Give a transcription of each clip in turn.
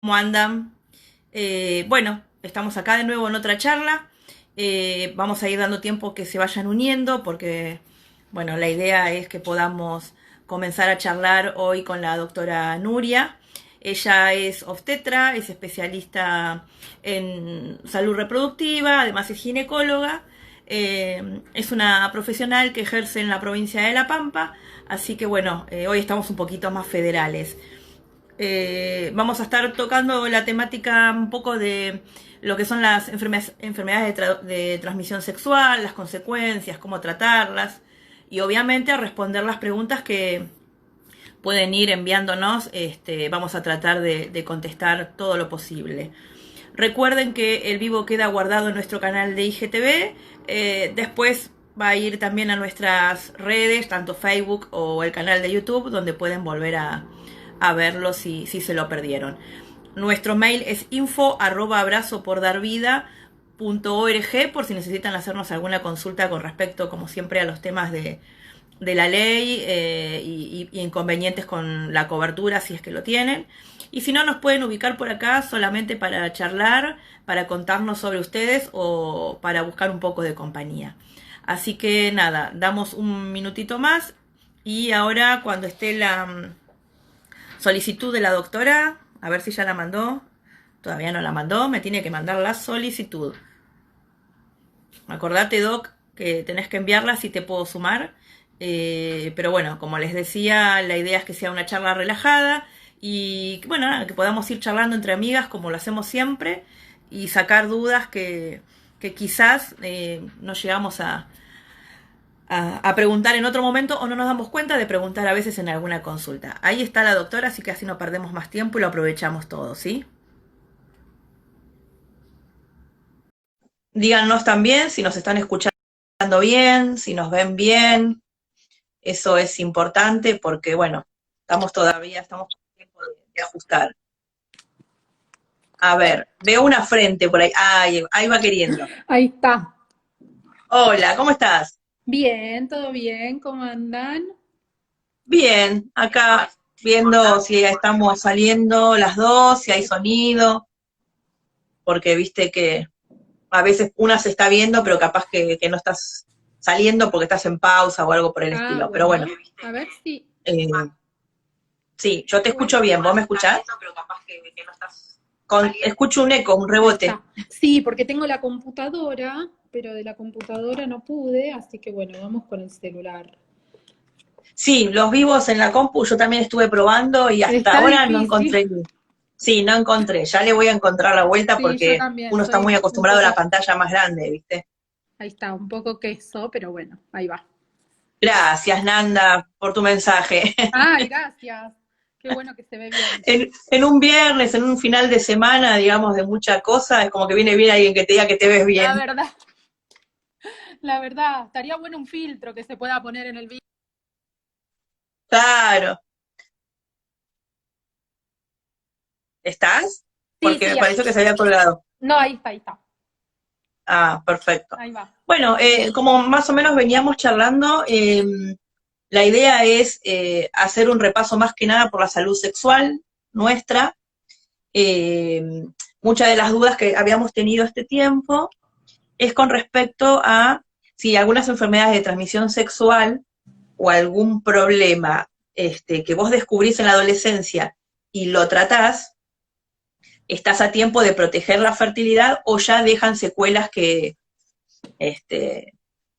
¿Cómo andan? Bueno, estamos acá de nuevo en otra charla. Vamos a ir dando tiempo que se vayan uniendo porque, bueno, la idea es que podamos comenzar a charlar hoy con la doctora Nuria. Ella es obstetra, es especialista en salud reproductiva, además es ginecóloga. Es una profesional que ejerce en la provincia de La Pampa, así que bueno, hoy estamos un poquito más federales. Vamos a estar tocando la temática un poco de lo que son las enfermedades de transmisión sexual, las consecuencias, cómo tratarlas y obviamente a responder las preguntas que pueden ir enviándonos. Vamos a tratar de contestar todo lo posible. Recuerden que el vivo queda guardado en nuestro canal de IGTV. Después va a ir también a nuestras redes, tanto Facebook o el canal de YouTube, donde pueden volver a verlo si se lo perdieron. Nuestro mail es info@abrazopordarbida.org por si necesitan hacernos alguna consulta con respecto, como siempre, a los temas de la ley y inconvenientes con la cobertura, si es que lo tienen. Y si no, nos pueden ubicar por acá solamente para charlar, para contarnos sobre ustedes o para buscar un poco de compañía. Así que nada, damos un minutito más y ahora cuando esté la solicitud de la doctora, a ver si ya la mandó. Todavía no la mandó, me tiene que mandar la solicitud. Acordate, Doc, que tenés que enviarla si te puedo sumar. Pero bueno, como les decía, la idea es que sea una charla relajada y bueno, que podamos ir charlando entre amigas como lo hacemos siempre y sacar dudas que quizás no llegamos a preguntar en otro momento o no nos damos cuenta de preguntar a veces en alguna consulta. Ahí está la doctora, así que así no perdemos más tiempo y lo aprovechamos todo, ¿sí? Díganos también si nos están escuchando bien, si nos ven bien. Eso es importante porque, bueno, estamos con tiempo de ajustar. A ver, veo una frente por ahí. Ay, ahí va queriendo. Ahí está. Hola, ¿cómo estás? Bien, todo bien, ¿cómo andan? Bien, acá viendo si estamos saliendo las dos, si hay sonido, porque viste que a veces una se está viendo, pero capaz que no estás saliendo porque estás en pausa o algo por el Ah, estilo. Pero bueno, bueno, a ver si. eh, sí, yo te escucho Bueno, bien. ¿Vos me escuchás? Escucho un eco, un ahí rebote. está. Sí, porque tengo la computadora, pero de la computadora no pude, así que bueno, vamos con el celular. Sí, los vivos en la compu yo también estuve probando y hasta Está ahora no difícil. encontré. Sí, no encontré. Ya le voy a encontrar la vuelta Sí, yo porque también uno está muy soy un acostumbrado a la poco, pantalla más grande, ¿viste? ahí está, un poco queso, pero bueno, ahí va. Gracias, Nanda, por tu mensaje. Ah, gracias. Qué bueno que se ve bien. En un viernes, en un final de semana, digamos, de mucha cosa, es como que viene bien alguien que te diga que te ves La bien. verdad, la verdad, estaría bueno un filtro que se pueda poner en el vídeo. Claro. ¿Estás? Sí, Porque sí, me pareció que se había colgado. no, ahí está, ahí está. Ah, perfecto. Ahí va. Bueno, como más o menos veníamos charlando, la idea es hacer un repaso más que nada por la salud sexual nuestra. Eh, Muchas de las dudas que habíamos tenido este tiempo es con respecto a si algunas enfermedades de transmisión sexual o algún problema que vos descubrís en la adolescencia y lo tratás, estás a tiempo de proteger la fertilidad o ya dejan secuelas este,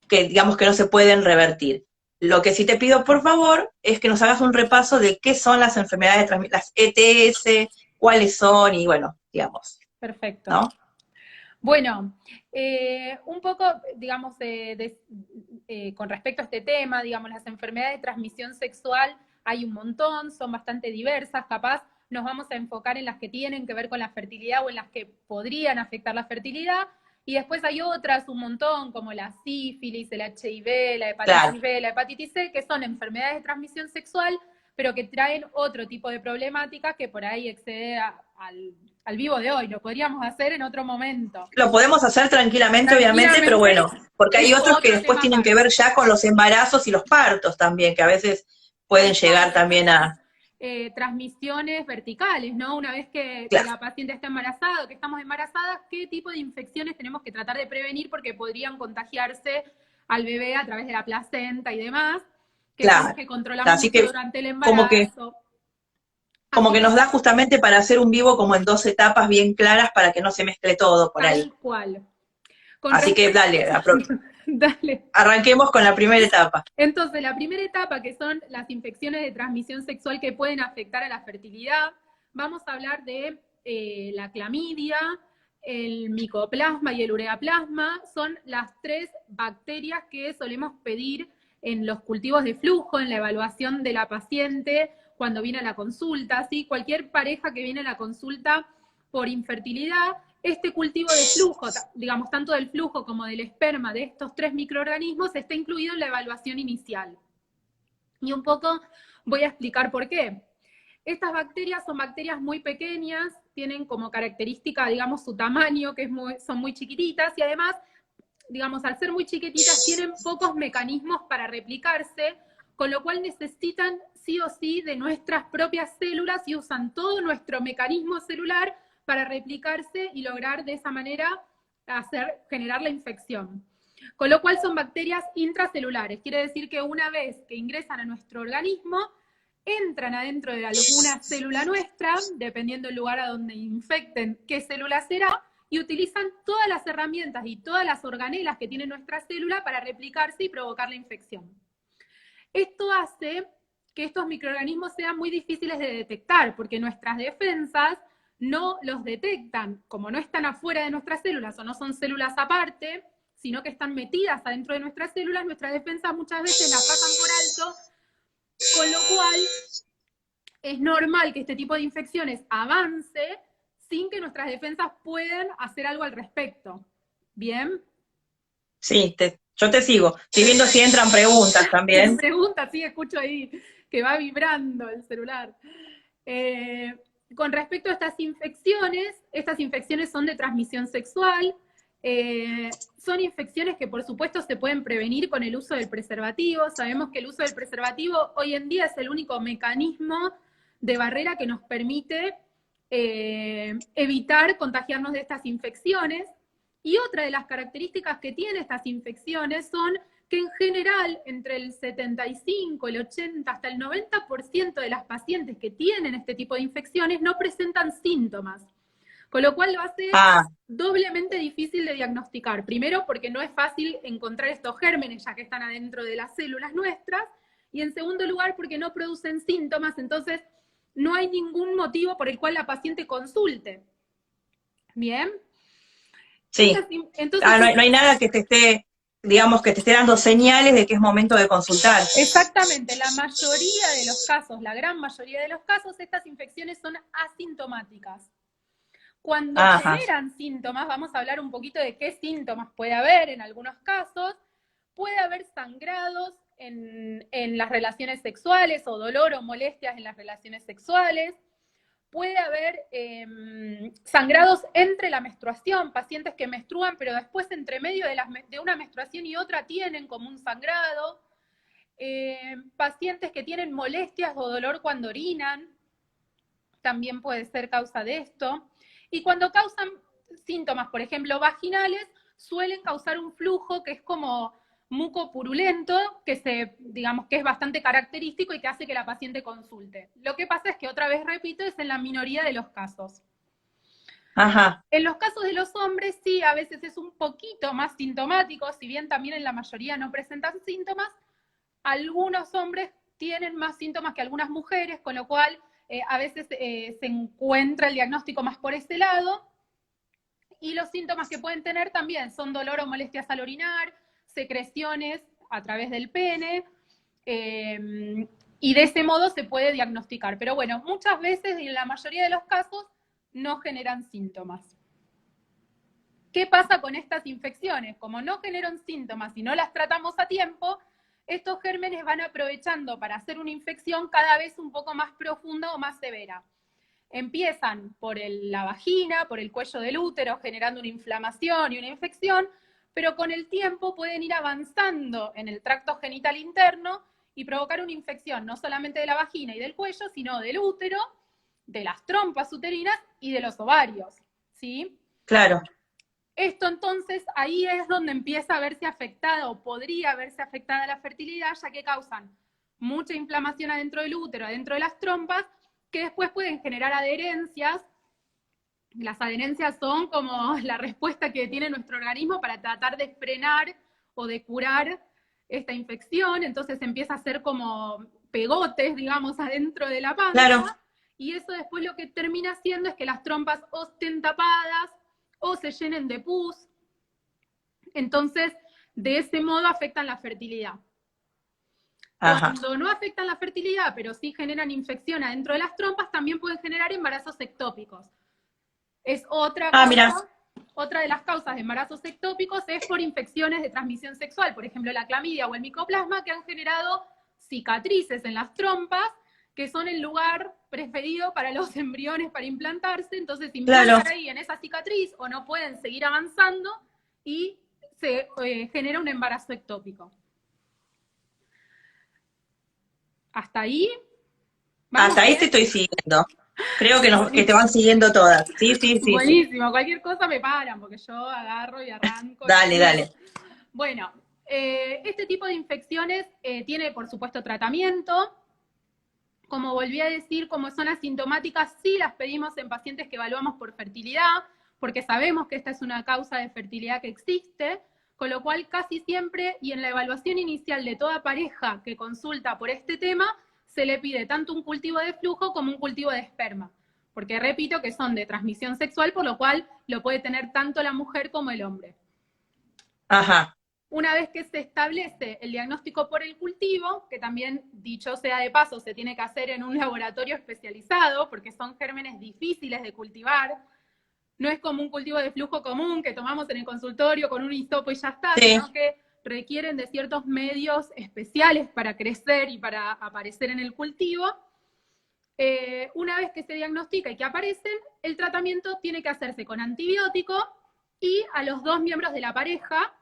que digamos que no se pueden revertir. Lo que sí te pido, por favor, es que nos hagas un repaso de qué son las enfermedades de transmisión, las ETS, cuáles son y bueno, digamos, Perfecto. ¿no? Bueno, un poco, digamos, con respecto a este tema, digamos, las enfermedades de transmisión sexual hay un montón, son bastante diversas, capaz nos vamos a enfocar en las que tienen que ver con la fertilidad o en las que podrían afectar la fertilidad, y después hay otras, un montón, como la sífilis, el HIV, la Claro, hepatitis B, la hepatitis C, que son enfermedades de transmisión sexual, pero que traen otro tipo de problemática que por ahí excede al vivo de hoy. Lo podríamos hacer en otro momento. lo podemos hacer tranquilamente, obviamente, pero Tranquilamente bueno, porque hay es otros que otro después tema tienen que aparte. ver ya con los embarazos y los partos también, que a veces pueden llegar también a... transmisiones verticales, ¿no? Una vez que Claro, la paciente está embarazada o que estamos embarazadas, ¿qué tipo de infecciones tenemos que tratar de prevenir porque podrían contagiarse al bebé a través de la placenta y demás, que son las claro. que controlamos Así mucho que durante el como que, embarazo? como Así que que nos da justamente para hacer un vivo como en dos etapas bien claras para que no se mezcle todo por ahí. tal cual. Con Así que respecto, dale, dale. arranquemos con la primera etapa. Entonces, la primera etapa, que son las infecciones de transmisión sexual que pueden afectar a la fertilidad, vamos a hablar de la clamidia, el micoplasma y el ureaplasma. Son las 3 bacterias que solemos pedir en los cultivos de flujo, en la evaluación de la paciente cuando viene a la consulta. ¿Sí? Cualquier pareja que viene a la consulta por infertilidad, este cultivo de flujo, digamos, tanto del flujo como del esperma de estos 3 microorganismos, está incluido en la evaluación inicial. Y un poco voy a explicar por qué. Estas bacterias son bacterias muy pequeñas, tienen como característica, digamos, su tamaño, que son muy chiquititas, y además, digamos, al ser muy chiquititas, tienen pocos mecanismos para replicarse, con lo cual necesitan sí o sí de nuestras propias células y usan todo nuestro mecanismo celular para replicarse y lograr de esa manera generar la infección. Con lo cual son bacterias intracelulares. Quiere decir que una vez que ingresan a nuestro organismo, entran adentro de alguna célula nuestra, dependiendo del lugar a donde infecten, qué célula será, y utilizan todas las herramientas y todas las organelas que tiene nuestra célula para replicarse y provocar la infección. Esto hace que estos microorganismos sean muy difíciles de detectar, porque nuestras defensas no los detectan, como no están afuera de nuestras células o no son células aparte, sino que están metidas adentro de nuestras células, nuestras defensas muchas veces las pasan por alto, con lo cual es normal que este tipo de infecciones avance sin que nuestras defensas puedan hacer algo al respecto. ¿Bien? Sí, yo te sigo. Estoy viendo si entran preguntas Me también. pregunta, sí, escucho ahí que va vibrando el celular. Eh, con respecto a estas infecciones son de transmisión sexual, son infecciones que por supuesto se pueden prevenir con el uso del preservativo. Sabemos que el uso del preservativo hoy en día es el único mecanismo de barrera que nos permite evitar contagiarnos de estas infecciones. Y otra de las características que tienen estas infecciones son que en general entre el 75, el 80, hasta el 90% de las pacientes que tienen este tipo de infecciones no presentan síntomas, con lo cual lo hace Ah, doblemente difícil de diagnosticar. Primero, porque no es fácil encontrar estos gérmenes ya que están adentro de las células nuestras, y en segundo lugar, porque no producen síntomas, entonces no hay ningún motivo por el cual la paciente consulte. ¿Bien? sí. Entonces, Ah, no hay nada que te esté, digamos, que te esté dando señales de que es momento de consultar. exactamente, la mayoría de los casos, la gran mayoría de los casos, estas infecciones son asintomáticas. Cuando Ajá. generan síntomas, vamos a hablar un poquito de qué síntomas puede haber en algunos casos. Puede haber sangrados en las relaciones sexuales o dolor o molestias en las relaciones sexuales. Puede haber sangrados entre la menstruación, pacientes que menstruan, pero después entre medio de una menstruación y otra tienen como un sangrado. Pacientes que tienen molestias o dolor cuando orinan, también puede ser causa de esto. Y cuando causan síntomas, por ejemplo, vaginales, suelen causar un flujo que es como muco purulento, digamos que es bastante característico y que hace que la paciente consulte. Lo que pasa es que, otra vez repito, es en la minoría de los casos. Ajá. En los casos de los hombres, sí, a veces es un poquito más sintomático, si bien también en la mayoría no presentan síntomas, algunos hombres tienen más síntomas que algunas mujeres, con lo cual a veces se encuentra el diagnóstico más por ese lado. Y los síntomas que pueden tener también son dolor o molestias al orinar, secreciones a través del pene, y de ese modo se puede diagnosticar. Pero bueno, muchas veces y en la mayoría de los casos no generan síntomas. ¿Qué pasa con estas infecciones? Como no generan síntomas y no las tratamos a tiempo, estos gérmenes van aprovechando para hacer una infección cada vez un poco más profunda o más severa. Empiezan por la vagina, por el cuello del útero, generando una inflamación y una infección, pero con el tiempo pueden ir avanzando en el tracto genital interno y provocar una infección no solamente de la vagina y del cuello, sino del útero, de las trompas uterinas y de los ovarios, ¿sí? Claro. Esto entonces, ahí es donde empieza a verse afectada o podría verse afectada la fertilidad, ya que causan mucha inflamación adentro del útero, adentro de las trompas, que después pueden generar adherencias. Las adherencias son como la respuesta que tiene nuestro organismo para tratar de frenar o de curar esta infección, entonces empieza a ser como pegotes, digamos, adentro de la panza, Claro. y eso después lo que termina haciendo es que las trompas o estén tapadas o se llenen de pus, entonces de ese modo afectan la fertilidad. Ajá. Cuando no afectan la fertilidad, pero sí generan infección adentro de las trompas, también pueden generar embarazos ectópicos. Es otra causa, mira. otra de las causas de embarazos ectópicos es por infecciones de transmisión sexual, por ejemplo la clamidia o el micoplasma, que han generado cicatrices en las trompas, que son el lugar preferido para los embriones para implantarse, entonces implantan ahí en esa cicatriz o no pueden seguir avanzando y se genera un embarazo ectópico. ¿Hasta ahí? Hasta ahí te estoy siguiendo. Creo que te van siguiendo todas. Sí. Buenísimo, cualquier cosa me paran, porque yo agarro y arranco. Dale. Bueno, este tipo de infecciones tiene, por supuesto, tratamiento. Como volví a decir, como son asintomáticas, sí las pedimos en pacientes que evaluamos por fertilidad, porque sabemos que esta es una causa de fertilidad que existe, con lo cual casi siempre, y en la evaluación inicial de toda pareja que consulta por este tema, se le pide tanto un cultivo de flujo como un cultivo de esperma, porque repito que son de transmisión sexual, por lo cual lo puede tener tanto la mujer como el hombre. Ajá. Una vez que se establece el diagnóstico por el cultivo, que también, dicho sea de paso, se tiene que hacer en un laboratorio especializado, porque son gérmenes difíciles de cultivar, no es como un cultivo de flujo común que tomamos en el consultorio con un hisopo y ya está, sino que requieren de ciertos medios especiales para crecer y para aparecer en el cultivo. Una vez que se diagnostica y que aparecen, el tratamiento tiene que hacerse con antibiótico y a los dos miembros de la pareja,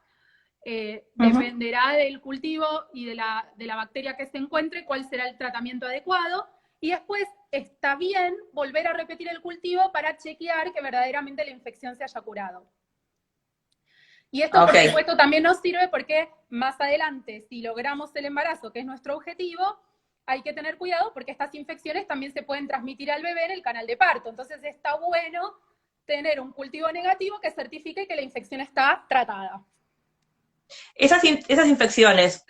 dependerá del cultivo y de la bacteria que se encuentre cuál será el tratamiento adecuado, y después está bien volver a repetir el cultivo para chequear que verdaderamente la infección se haya curado. Y esto, por supuesto, también nos sirve porque más adelante, si logramos el embarazo, que es nuestro objetivo, hay que tener cuidado porque estas infecciones también se pueden transmitir al bebé en el canal de parto. Entonces está bueno tener un cultivo negativo que certifique que la infección está tratada. Esas infecciones,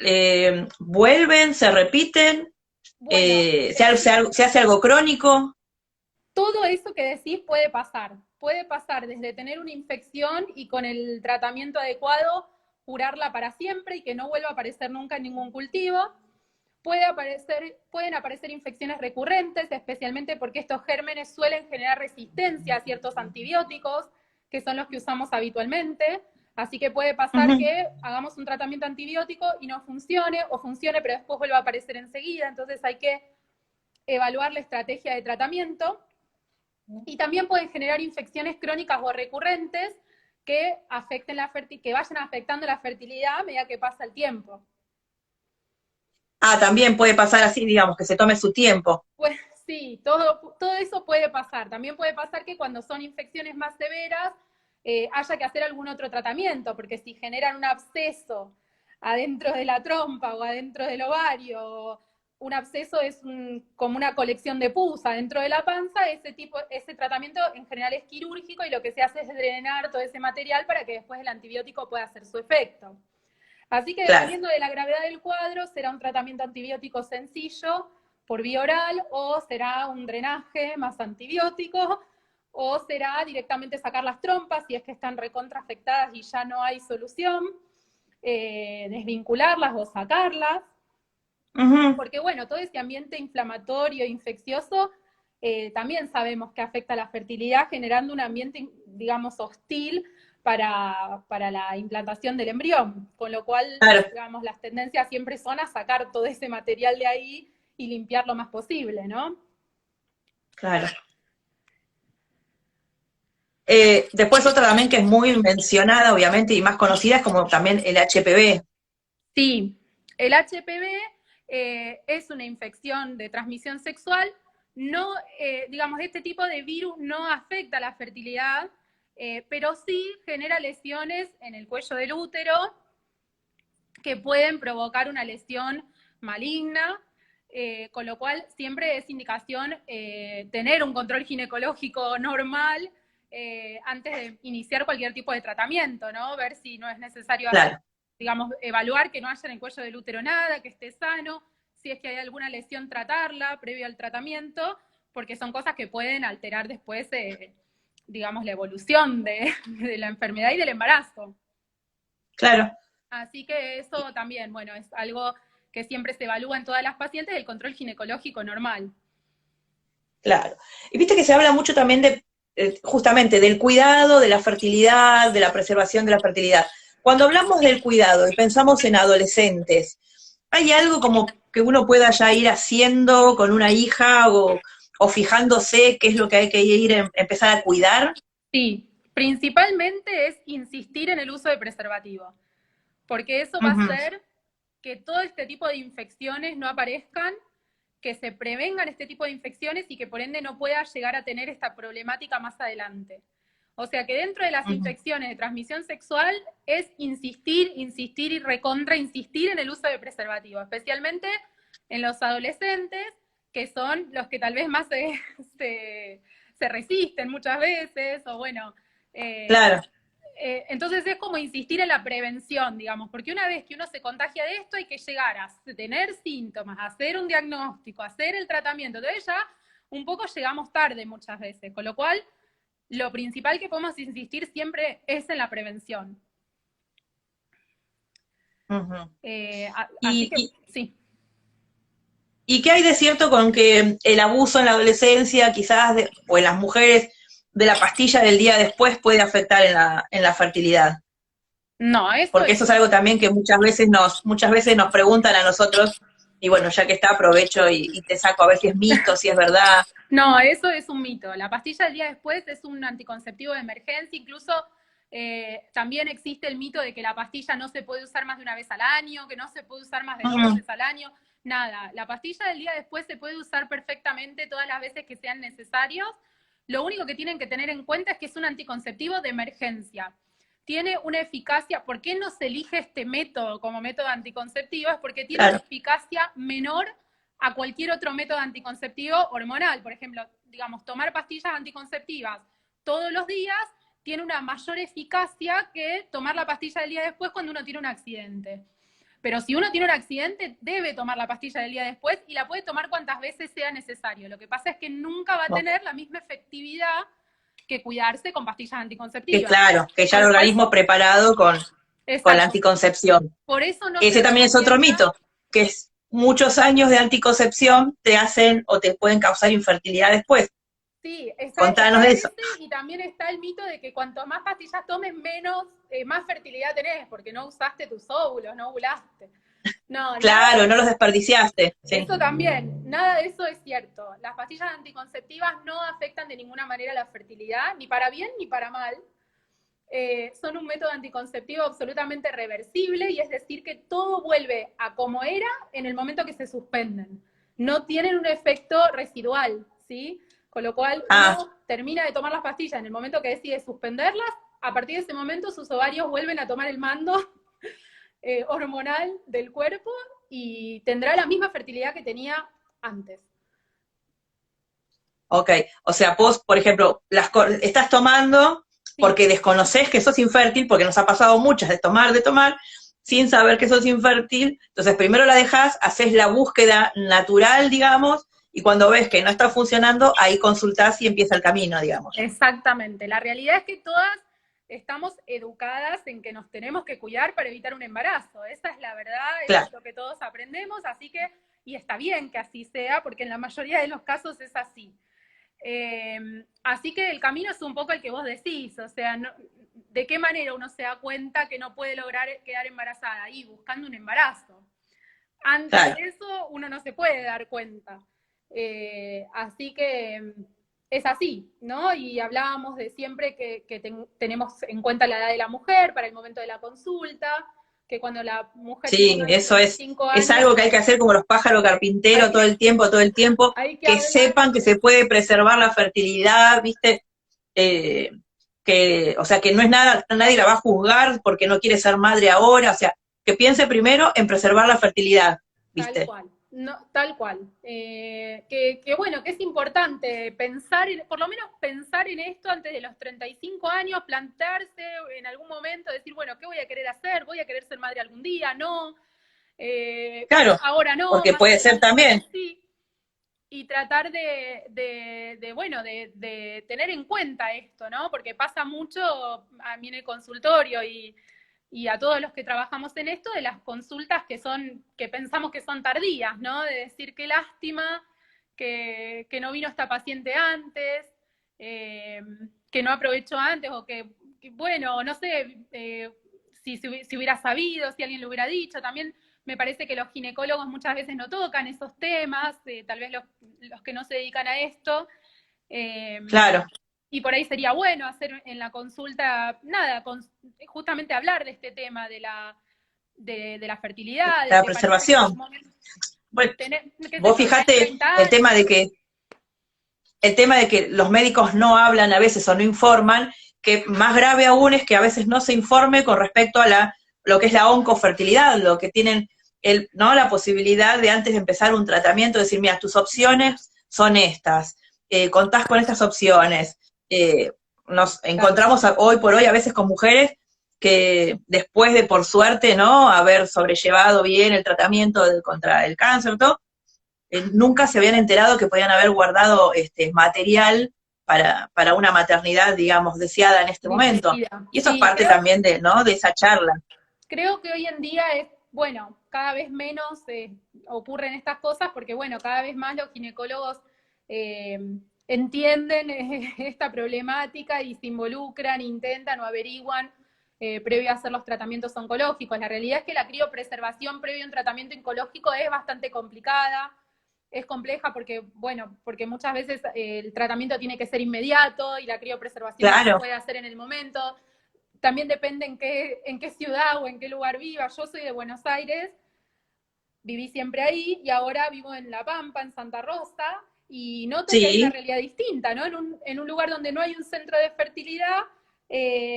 ¿vuelven, se repiten? Bueno, ¿se hace algo crónico? Todo eso que decís puede pasar. Puede pasar desde tener una infección y con el tratamiento adecuado curarla para siempre y que no vuelva a aparecer nunca en ningún cultivo. Pueden aparecer infecciones recurrentes, especialmente porque estos gérmenes suelen generar resistencia a ciertos antibióticos, que son los que usamos habitualmente. Así que puede pasar que hagamos un tratamiento antibiótico y no funcione, o funcione pero después vuelva a aparecer enseguida. Entonces hay que evaluar la estrategia de tratamiento. Y también pueden generar infecciones crónicas o recurrentes que vayan afectando la fertilidad a medida que pasa el tiempo. También puede pasar así, digamos, que se tome su tiempo. Pues sí, todo eso puede pasar. También puede pasar que cuando son infecciones más severas haya que hacer algún otro tratamiento, porque si generan un absceso adentro de la trompa o adentro del ovario, un absceso es como una colección de pus adentro de la panza, ese tratamiento en general es quirúrgico y lo que se hace es drenar todo ese material para que después el antibiótico pueda hacer su efecto. Así que dependiendo de la gravedad del cuadro, será un tratamiento antibiótico sencillo por vía oral, o será un drenaje más antibiótico, o será directamente sacar las trompas si es que están recontraafectadas y ya no hay solución, desvincularlas o sacarlas. Porque bueno, todo ese ambiente inflamatorio e infeccioso también sabemos que afecta a la fertilidad, generando un ambiente, digamos, hostil para la implantación del embrión, con lo cual, digamos, las tendencias siempre son a sacar todo ese material de ahí y limpiar lo más posible, ¿no? Claro. Después otra también que es muy mencionada, obviamente, y más conocida, es como también el HPV. Sí, el HPV es una infección de transmisión sexual. No, digamos, este tipo de virus no afecta la fertilidad, pero sí genera lesiones en el cuello del útero que pueden provocar una lesión maligna, con lo cual siempre es indicación tener un control ginecológico normal antes de iniciar cualquier tipo de tratamiento, ¿no? Ver si no es necesario hacer, Claro, digamos, evaluar que no haya en el cuello del útero nada, que esté sano, si es que hay alguna lesión, tratarla previo al tratamiento, porque son cosas que pueden alterar después, digamos, la evolución de la enfermedad y del embarazo. claro. Así que eso también, bueno, es algo que siempre se evalúa en todas las pacientes, el control ginecológico normal. Claro. Y viste que se habla mucho también de, justamente, del cuidado, de la fertilidad, de la preservación de la fertilidad. Cuando hablamos del cuidado y pensamos en adolescentes, ¿hay algo como que uno pueda ya ir haciendo con una hija o fijándose qué es lo que hay que ir empezar a cuidar? Sí, principalmente es insistir en el uso de preservativo, porque eso va a Ujú, hacer que todo este tipo de infecciones no aparezcan, que se prevengan este tipo de infecciones y que por ende no pueda llegar a tener esta problemática más adelante. O sea que dentro de las ujú. infecciones de transmisión sexual es insistir, insistir y recontra insistir en el uso de preservativo, especialmente en los adolescentes, que son los que tal vez más se resisten muchas veces, o bueno, eh, Claro. entonces es como insistir en la prevención, digamos, porque una vez que uno se contagia de esto hay que llegar a tener síntomas, a hacer un diagnóstico, a hacer el tratamiento. Entonces ya un poco llegamos tarde muchas veces, con lo cual lo principal que podemos insistir siempre es en la prevención. Ujú. Así Y, que y, sí. ¿Y qué hay de cierto con que el abuso en la adolescencia, quizás, o en las mujeres, de la pastilla del día después puede afectar en la fertilidad? No, eso Porque es eso es algo también que muchas veces nos preguntan a nosotros, y bueno, ya que está, aprovecho y te saco a ver si es mito, si es verdad. No, eso es un mito. La pastilla del día después es un anticonceptivo de emergencia. Incluso también existe el mito de que la pastilla no se puede usar más de una vez al año, que no se puede usar más de 2 veces al año. Nada, la pastilla del día después se puede usar perfectamente todas las veces que sean necesarios. Lo único que tienen que tener en cuenta es que es un anticonceptivo de emergencia. Tiene una eficacia, ¿por qué no se elige este método como método anticonceptivo? Es porque tiene una Claro. eficacia menor a cualquier otro método anticonceptivo hormonal. Por ejemplo, digamos, tomar pastillas anticonceptivas todos los días tiene una mayor eficacia que tomar la pastilla del día después cuando uno tiene un accidente. Pero si uno tiene un accidente, debe tomar la pastilla del día después y la puede tomar cuantas veces sea necesario. Lo que pasa es que nunca va a Ok. tener la misma efectividad que cuidarse con pastillas Que anticonceptivas. claro, que ya Con el lo cual, organismo preparado con la exacto. anticoncepción. Por eso no se Ese también es otro recomienda. mito, que es muchos años de anticoncepción te hacen o te pueden causar infertilidad después. Sí, Contanos está de eso. ese y también está el mito de que cuanto más pastillas tomes, menos, más fertilidad tenés, porque no usaste tus óvulos, no ovulaste. No, nada Claro, de no los desperdiciaste. Sí. eso también, nada de eso es cierto. Las pastillas anticonceptivas no afectan de ninguna manera la fertilidad, ni para bien ni para mal. Son un método anticonceptivo absolutamente reversible y es decir que todo vuelve a como era en el momento que se suspenden. No tienen un efecto residual, ¿sí? Con lo cual Ah, uno termina de tomar las pastillas en el momento que decide suspenderlas, a partir de ese momento sus ovarios vuelven a tomar el mando hormonal del cuerpo y tendrá la misma fertilidad que tenía antes. ok. O sea, vos, por ejemplo, estás tomando Sí, porque desconoces que sos infértil, porque nos ha pasado muchas de tomar, sin saber que sos infértil. Entonces, primero la dejás, haces la búsqueda natural, digamos, y cuando ves que no está funcionando, ahí consultás y empieza el camino, digamos. exactamente. La realidad es que todas estamos educadas en que nos tenemos que cuidar para evitar un embarazo. Esa es la verdad, eso es Claro. lo que todos aprendemos, así que, y está bien que así sea, porque en la mayoría de los casos es así. Así que el camino es un poco el que vos decís, o sea, ¿de qué manera uno se da cuenta que no puede lograr quedar embarazada? Y buscando un embarazo. Antes Claro. de eso uno no se puede dar cuenta. Así que es así, ¿no? Y hablábamos de siempre que tenemos en cuenta la edad de la mujer para el momento de la consulta, que cuando la mujer tiene Sí, más de eso 35 es años, algo que hay que hacer como los pájaros hay carpinteros que, todo el tiempo, hay que que hablar. sepan que se puede preservar la fertilidad, ¿viste? Eh, o sea, que no es nada, nadie la va a juzgar porque no quiere ser madre ahora, o sea, que piense primero en preservar la fertilidad, Tal ¿viste? cual, no, tal cual. Bueno, que es importante pensar, por lo menos pensar en esto antes de los 35 años, plantearse en algún momento, decir, bueno, ¿qué voy a querer hacer? ¿Voy a querer ser madre algún día? No. Claro, Ahora no, porque más puede ser adelante tal también, vez sí. Y tratar de tener en cuenta esto, ¿no? Porque pasa mucho a mí en el consultorio y a todos los que trabajamos en esto, de las consultas que pensamos que son tardías, ¿no? De decir qué lástima que no vino esta paciente antes, eh, que no aprovechó antes, o que bueno, no sé, si hubiera sabido, si alguien lo hubiera dicho. También me parece que los ginecólogos muchas veces no tocan esos temas, tal vez los que no se dedican a esto. Eh, claro, y por ahí sería bueno hacer en la consulta, nada, justamente hablar de este tema de la fertilidad, de la que parece que en algún preservación. momento, Bueno, qué sé vos yo, tenés fijate 30 el tema años. de que los médicos no hablan a veces o no informan, que más grave aún es que a veces no se informe con respecto a lo que es la oncofertilidad, lo que tienen ¿no? La posibilidad de antes de empezar un tratamiento, decir, mira, tus opciones son estas, contás con estas opciones. Nos Claro, encontramos hoy por hoy a veces con mujeres que después de, por suerte, ¿no? Haber sobrellevado bien el tratamiento contra el cáncer, todo, nunca se habían enterado que podían haber guardado material para una maternidad, digamos, deseada en este momento. diferida. Y eso es Sí, parte también de, ¿no? De esa charla. creo que hoy en día es, bueno, cada vez menos ocurren estas cosas porque, bueno, cada vez más los ginecólogos eh, entienden esta problemática y se involucran, intentan o averiguan previo a hacer los tratamientos oncológicos. La realidad es que la criopreservación previo a un tratamiento oncológico es bastante complicada, es compleja porque, bueno, porque muchas veces el tratamiento tiene que ser inmediato y la criopreservación no se Claro, puede hacer en el momento. También depende en qué ciudad o en qué lugar viva. Yo soy de Buenos Aires, viví siempre ahí y ahora vivo en La Pampa, en Santa Rosa, y noto que hay una sí. realidad distinta, ¿no? En un lugar donde no hay un centro de fertilidad,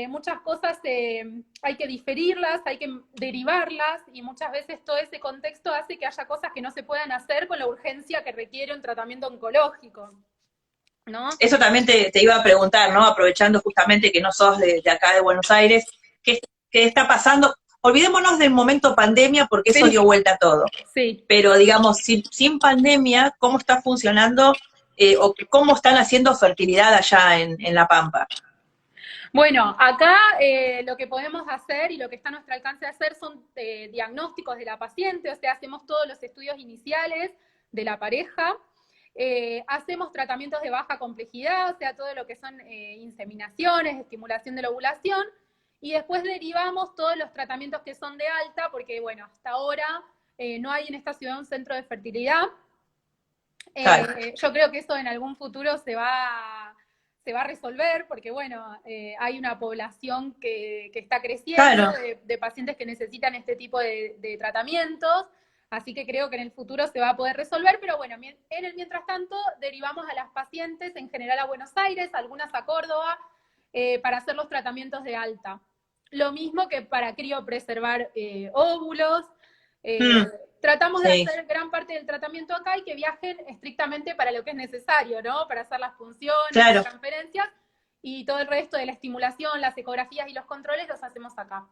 muchas cosas hay que diferirlas, hay que derivarlas, y muchas veces todo ese contexto hace que haya cosas que no se puedan hacer con la urgencia que requiere un tratamiento oncológico, ¿no? Eso también te iba a preguntar, ¿no? Aprovechando justamente que no sos de acá de Buenos Aires, ¿qué está pasando? Olvidémonos del momento pandemia porque eso Sí, dio vuelta a todo. sí. Pero digamos, sin pandemia, ¿cómo está funcionando o cómo están haciendo fertilidad allá en La Pampa? Bueno, acá lo que podemos hacer y lo que está a nuestro alcance de hacer son diagnósticos de la paciente, o sea, hacemos todos los estudios iniciales de la pareja, hacemos tratamientos de baja complejidad, o sea, todo lo que son inseminaciones, estimulación de la ovulación, y después derivamos todos los tratamientos que son de alta, porque, bueno, hasta ahora no hay en esta ciudad un centro de fertilidad. Claro, Yo creo que eso en algún futuro se va a resolver porque, bueno, hay una población que está creciendo claro. de pacientes que necesitan este tipo de tratamientos, así que creo que en el futuro se va a poder resolver, pero bueno, en el mientras tanto derivamos a las pacientes en general a Buenos Aires, algunas a Córdoba, para hacer los tratamientos de alta. Lo mismo que para criopreservar óvulos. Eh, Mm, Tratamos de sí, hacer gran parte del tratamiento acá y que viajen estrictamente para lo que es necesario, ¿no? Para hacer las funciones, las claro. transferencias, y todo el resto de la estimulación, las ecografías y los controles los hacemos acá.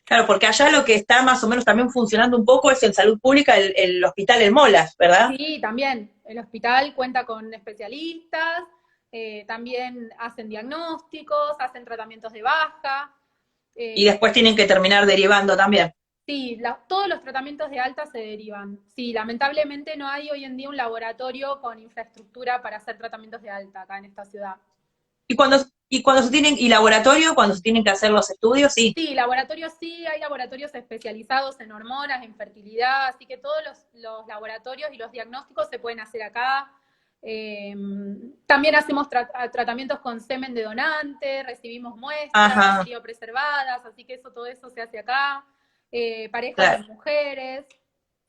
Claro, porque allá lo que está más o menos también funcionando un poco es en salud pública el hospital El Molas, ¿verdad? Sí, también el hospital cuenta con especialistas, también hacen diagnósticos, hacen tratamientos de baja. Y eh, después tienen que terminar derivando también. Sí, todos los tratamientos de alta se derivan. Sí, lamentablemente no hay hoy en día un laboratorio con infraestructura para hacer tratamientos de alta acá en esta ciudad. Y cuando se tienen, y laboratorio, cuando se tienen que hacer los estudios, sí. Sí, laboratorios sí, hay laboratorios especializados en hormonas, en fertilidad, así que todos los laboratorios y los diagnósticos se pueden hacer acá. Eh, También hacemos tratamientos con semen de donante, recibimos muestras Ajá. criopreservadas, así que todo eso se hace acá. parejas claro. de mujeres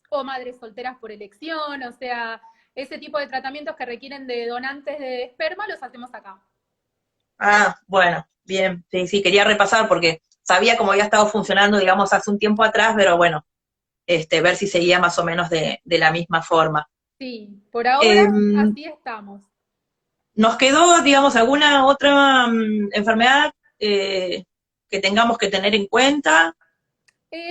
o madres solteras por elección, o sea, ese tipo de tratamientos que requieren de donantes de esperma los hacemos acá. Ah, bueno, bien, sí, sí, quería repasar porque sabía cómo había estado funcionando, digamos, hace un tiempo atrás, pero bueno, ver si seguía más o menos de la misma forma. Sí, por ahora Eh, así estamos. ¿Nos quedó, digamos, alguna otra enfermedad que tengamos que tener en cuenta?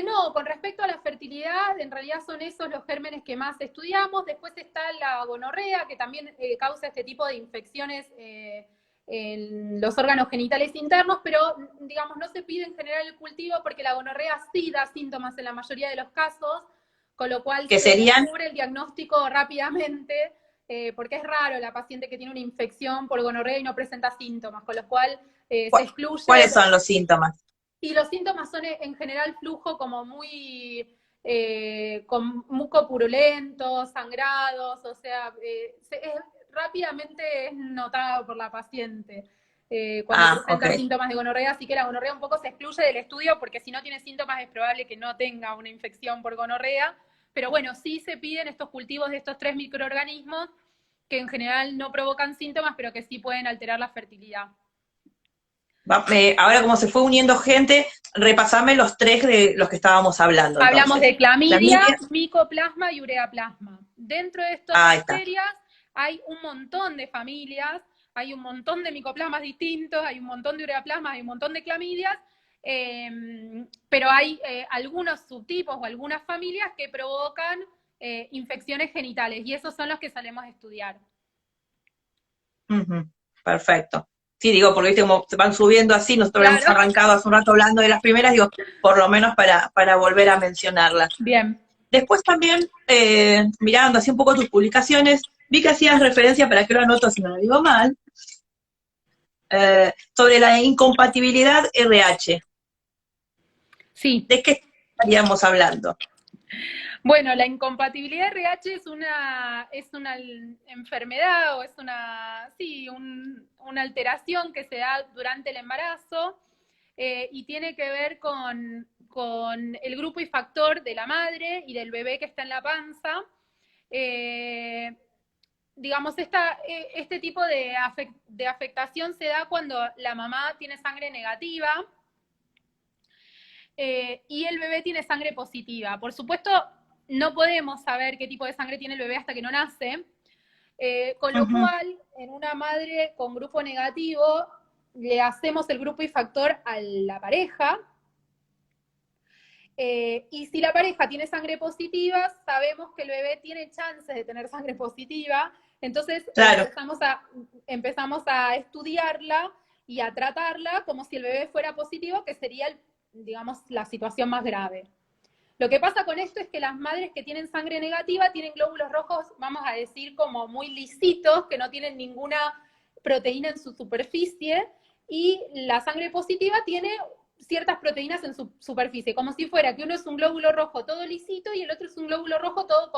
No, con respecto a la fertilidad, en realidad son esos los gérmenes que más estudiamos. Después está la gonorrea, que también causa este tipo de infecciones en los órganos genitales internos, pero digamos no se pide en general el cultivo porque la gonorrea sí da síntomas en la mayoría de los casos, con lo cual Que se serían, descubre el diagnóstico rápidamente, porque es raro la paciente que tiene una infección por gonorrea y no presenta síntomas, con lo cual se excluye. ¿cuáles son los síntomas? Y los síntomas son en general flujo como muy, con muco purulento, sangrados, o sea, rápidamente es notado por la paciente cuando Ah, ok. presenta síntomas de gonorrea, así que la gonorrea un poco se excluye del estudio porque si no tiene síntomas es probable que no tenga una infección por gonorrea, pero bueno, sí se piden estos cultivos de estos 3 microorganismos que en general no provocan síntomas, pero que sí pueden alterar la fertilidad. Ahora como se fue uniendo gente, repasame los tres de los que estábamos hablando, Hablamos entonces. de clamidia, Clamidia, micoplasma y ureaplasma. Dentro de estas ahí está. bacterias hay un montón de familias, hay un montón de micoplasmas distintos, hay un montón de ureaplasmas, hay un montón de clamidias, pero hay algunos subtipos o algunas familias que provocan infecciones genitales y esos son los que solemos estudiar. Ujú, perfecto. Sí, digo, porque viste como se van subiendo así, nosotros habíamos Claro. arrancado hace un rato hablando de las primeras, digo, por lo menos para volver a mencionarlas. Bien. Después también, mirando así un poco tus publicaciones, vi que hacías referencia, para que lo anoto si no lo digo mal, sobre la incompatibilidad RH. Sí. ¿De qué estaríamos hablando? Bueno, la incompatibilidad RH es una enfermedad o es sí, una alteración que se da durante el embarazo y tiene que ver con el grupo y factor de la madre y del bebé que está en la panza. Eh, digamos, este tipo de afectación se da cuando la mamá tiene sangre negativa y el bebé tiene sangre positiva. Por supuesto, no podemos saber qué tipo de sangre tiene el bebé hasta que no nace, con lo Ujú, cual, en una madre con grupo negativo, le hacemos el grupo y factor a la pareja, y si la pareja tiene sangre positiva, sabemos que el bebé tiene chances de tener sangre positiva, entonces claro. empezamos a estudiarla y a tratarla como si el bebé fuera positivo, que sería, digamos, la situación más grave. Lo que pasa con esto es que las madres que tienen sangre negativa tienen glóbulos rojos, vamos a decir, como muy lisitos, que no tienen ninguna proteína en su superficie, y la sangre positiva tiene ciertas proteínas en su superficie, como si fuera que uno es un glóbulo rojo todo lisito y el otro es un glóbulo rojo todo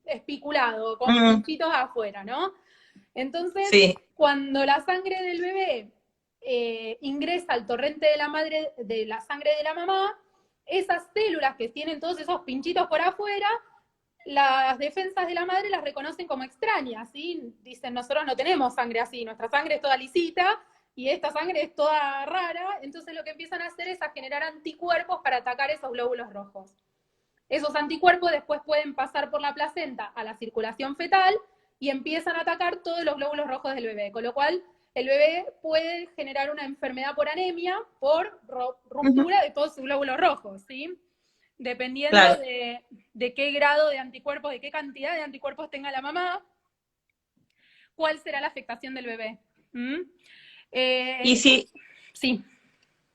espiculado, con Mm, puntitos afuera, ¿no? Entonces, sí. cuando la sangre del bebé ingresa al torrente de la madre, de la sangre de la mamá, esas células que tienen todos esos pinchitos por afuera, las defensas de la madre las reconocen como extrañas, ¿sí? Dicen, nosotros no tenemos sangre así, nuestra sangre es toda lisita y esta sangre es toda rara, entonces lo que empiezan a hacer es a generar anticuerpos para atacar esos glóbulos rojos. Esos anticuerpos después pueden pasar por la placenta a la circulación fetal y empiezan a atacar todos los glóbulos rojos del bebé, con lo cual el bebé puede generar una enfermedad por anemia, por Ujú, ruptura de todos sus glóbulos rojos, ¿sí? Dependiendo claro. de qué grado de anticuerpos, de qué cantidad de anticuerpos tenga la mamá, cuál será la afectación del bebé. ¿Mm? Y Eh, si, sí.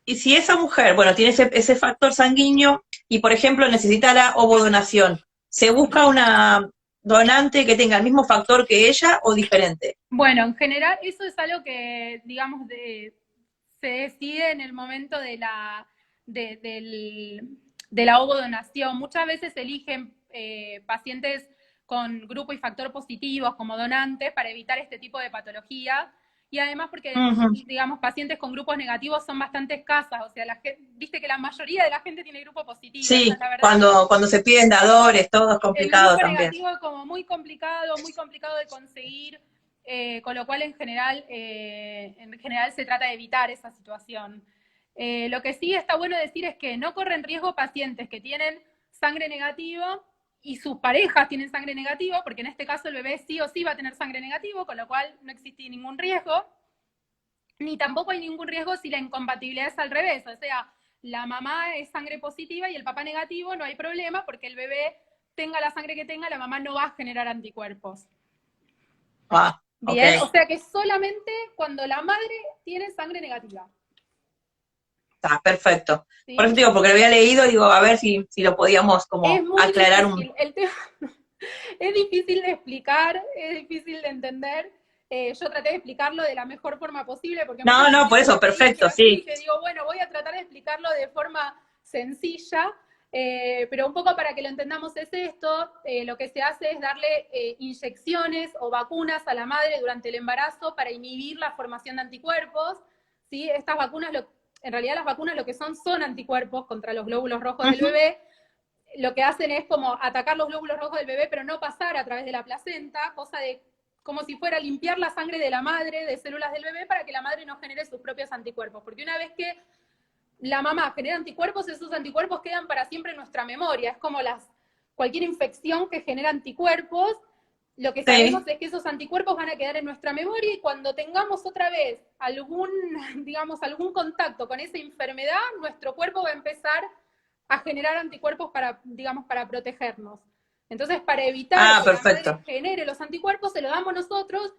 y si esa mujer, bueno, tiene ese factor sanguíneo y, por ejemplo, necesita la ovodonación, ¿se busca una donante que tenga el mismo factor que ella o diferente? Bueno, en general eso es algo que, digamos, se decide en el momento de la ovodonación. Muchas veces eligen pacientes con grupo y factor positivos como donantes para evitar este tipo de patología y además porque, Ujú. digamos, pacientes con grupos negativos son bastante escasas, o sea, viste que la mayoría de la gente tiene grupo positivo, esa Sí, es la verdad. cuando se piden dadores, todo es El complicado grupo también. negativo es como muy complicado de conseguir, con lo cual en general se trata de evitar esa situación. Lo que sí está bueno decir es que no corren riesgo pacientes que tienen sangre negativo y sus parejas tienen sangre negativo, porque en este caso el bebé sí o sí va a tener sangre negativo, con lo cual no existe ningún riesgo, ni tampoco hay ningún riesgo si la incompatibilidad es al revés, o sea, la mamá es sangre positiva y el papá negativo, no hay problema porque el bebé tenga la sangre que tenga, la mamá no va a generar anticuerpos. Ah, ok. Bien, o sea que solamente cuando la madre tiene sangre negativa. Está perfecto. Por eso ¿Sí? te digo, porque lo había leído, digo, a ver si lo podíamos Es como muy aclarar un... difícil, el tema es difícil de explicar, es difícil de entender. Yo traté de explicarlo de la mejor forma posible, porque No, muchas no, por veces eso, lo que dije perfecto, así, sí. dije, digo, bueno, voy a tratar de explicarlo de forma sencilla, pero un poco para que lo entendamos es esto, lo que se hace es darle inyecciones o vacunas a la madre durante el embarazo para inhibir la formación de anticuerpos, ¿sí? Estas vacunas, en realidad las vacunas lo que son anticuerpos contra los glóbulos rojos del Ujú. bebé, lo que hacen es como atacar los glóbulos rojos del bebé, pero no pasar a través de la placenta, cosa de como si fuera limpiar la sangre de la madre, de células del bebé, para que la madre no genere sus propios anticuerpos. Porque una vez que la mamá genera anticuerpos, esos anticuerpos quedan para siempre en nuestra memoria. Es como cualquier infección que genera anticuerpos, lo que sabemos Sí. es que esos anticuerpos van a quedar en nuestra memoria y cuando tengamos otra vez digamos, algún contacto con esa enfermedad, nuestro cuerpo va a empezar a generar anticuerpos para, digamos, para protegernos. Entonces, para evitar Ah, que la madre perfecto. genere los anticuerpos, se los damos nosotros,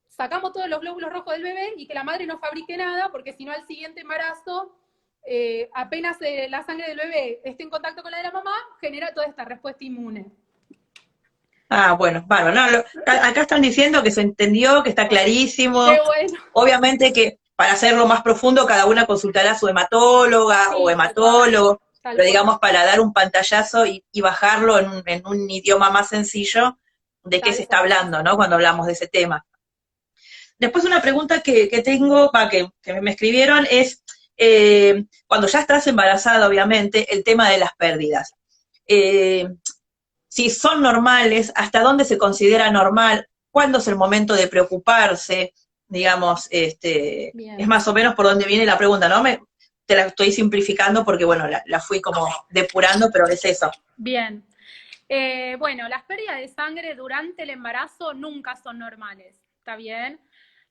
sacamos todos los glóbulos rojos del bebé y que la madre no fabrique nada, porque si no al siguiente embarazo, apenas la sangre del bebé esté en contacto con la de la mamá, genera toda esta respuesta inmune. Ah, bueno, bárbaro. No, acá están diciendo que se entendió, que está Bueno, qué clarísimo. bueno. Obviamente que para hacerlo más profundo, cada una consultará a su hematóloga o Sí, tal cual, hematólogo, tal pero cual, digamos para dar un pantallazo y bajarlo en un idioma más sencillo de qué se tal está cual. hablando, ¿no? Cuando hablamos de ese tema. Después una pregunta que tengo, que me escribieron es, cuando ya estás embarazada, obviamente, el tema de las pérdidas. Eh, si son normales, hasta dónde se considera normal, cuándo es el momento de preocuparse, digamos, es Bien, más o menos por dónde viene la pregunta, ¿no? Te la estoy simplificando porque, bueno, la fui como depurando, pero es eso. bien. Bueno, las pérdidas de sangre durante el embarazo nunca son normales, ¿está bien?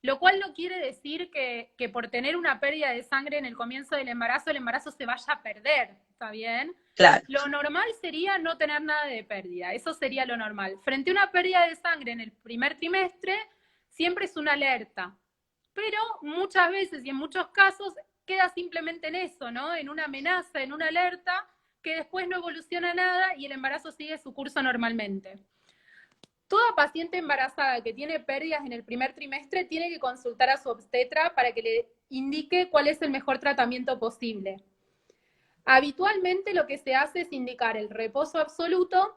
Lo cual no quiere decir que por tener una pérdida de sangre en el comienzo del embarazo, el embarazo se vaya a perder, ¿está bien? Claro. Lo normal sería no tener nada de pérdida, eso sería lo normal. Frente a una pérdida de sangre en el primer trimestre, siempre es una alerta, pero muchas veces y en muchos casos queda simplemente en eso, ¿no? En una amenaza, en una alerta, que después no evoluciona nada y el embarazo sigue su curso normalmente. Toda paciente embarazada que tiene pérdidas en el primer trimestre tiene que consultar a su obstetra para que le indique cuál es el mejor tratamiento posible. Habitualmente lo que se hace es indicar el reposo absoluto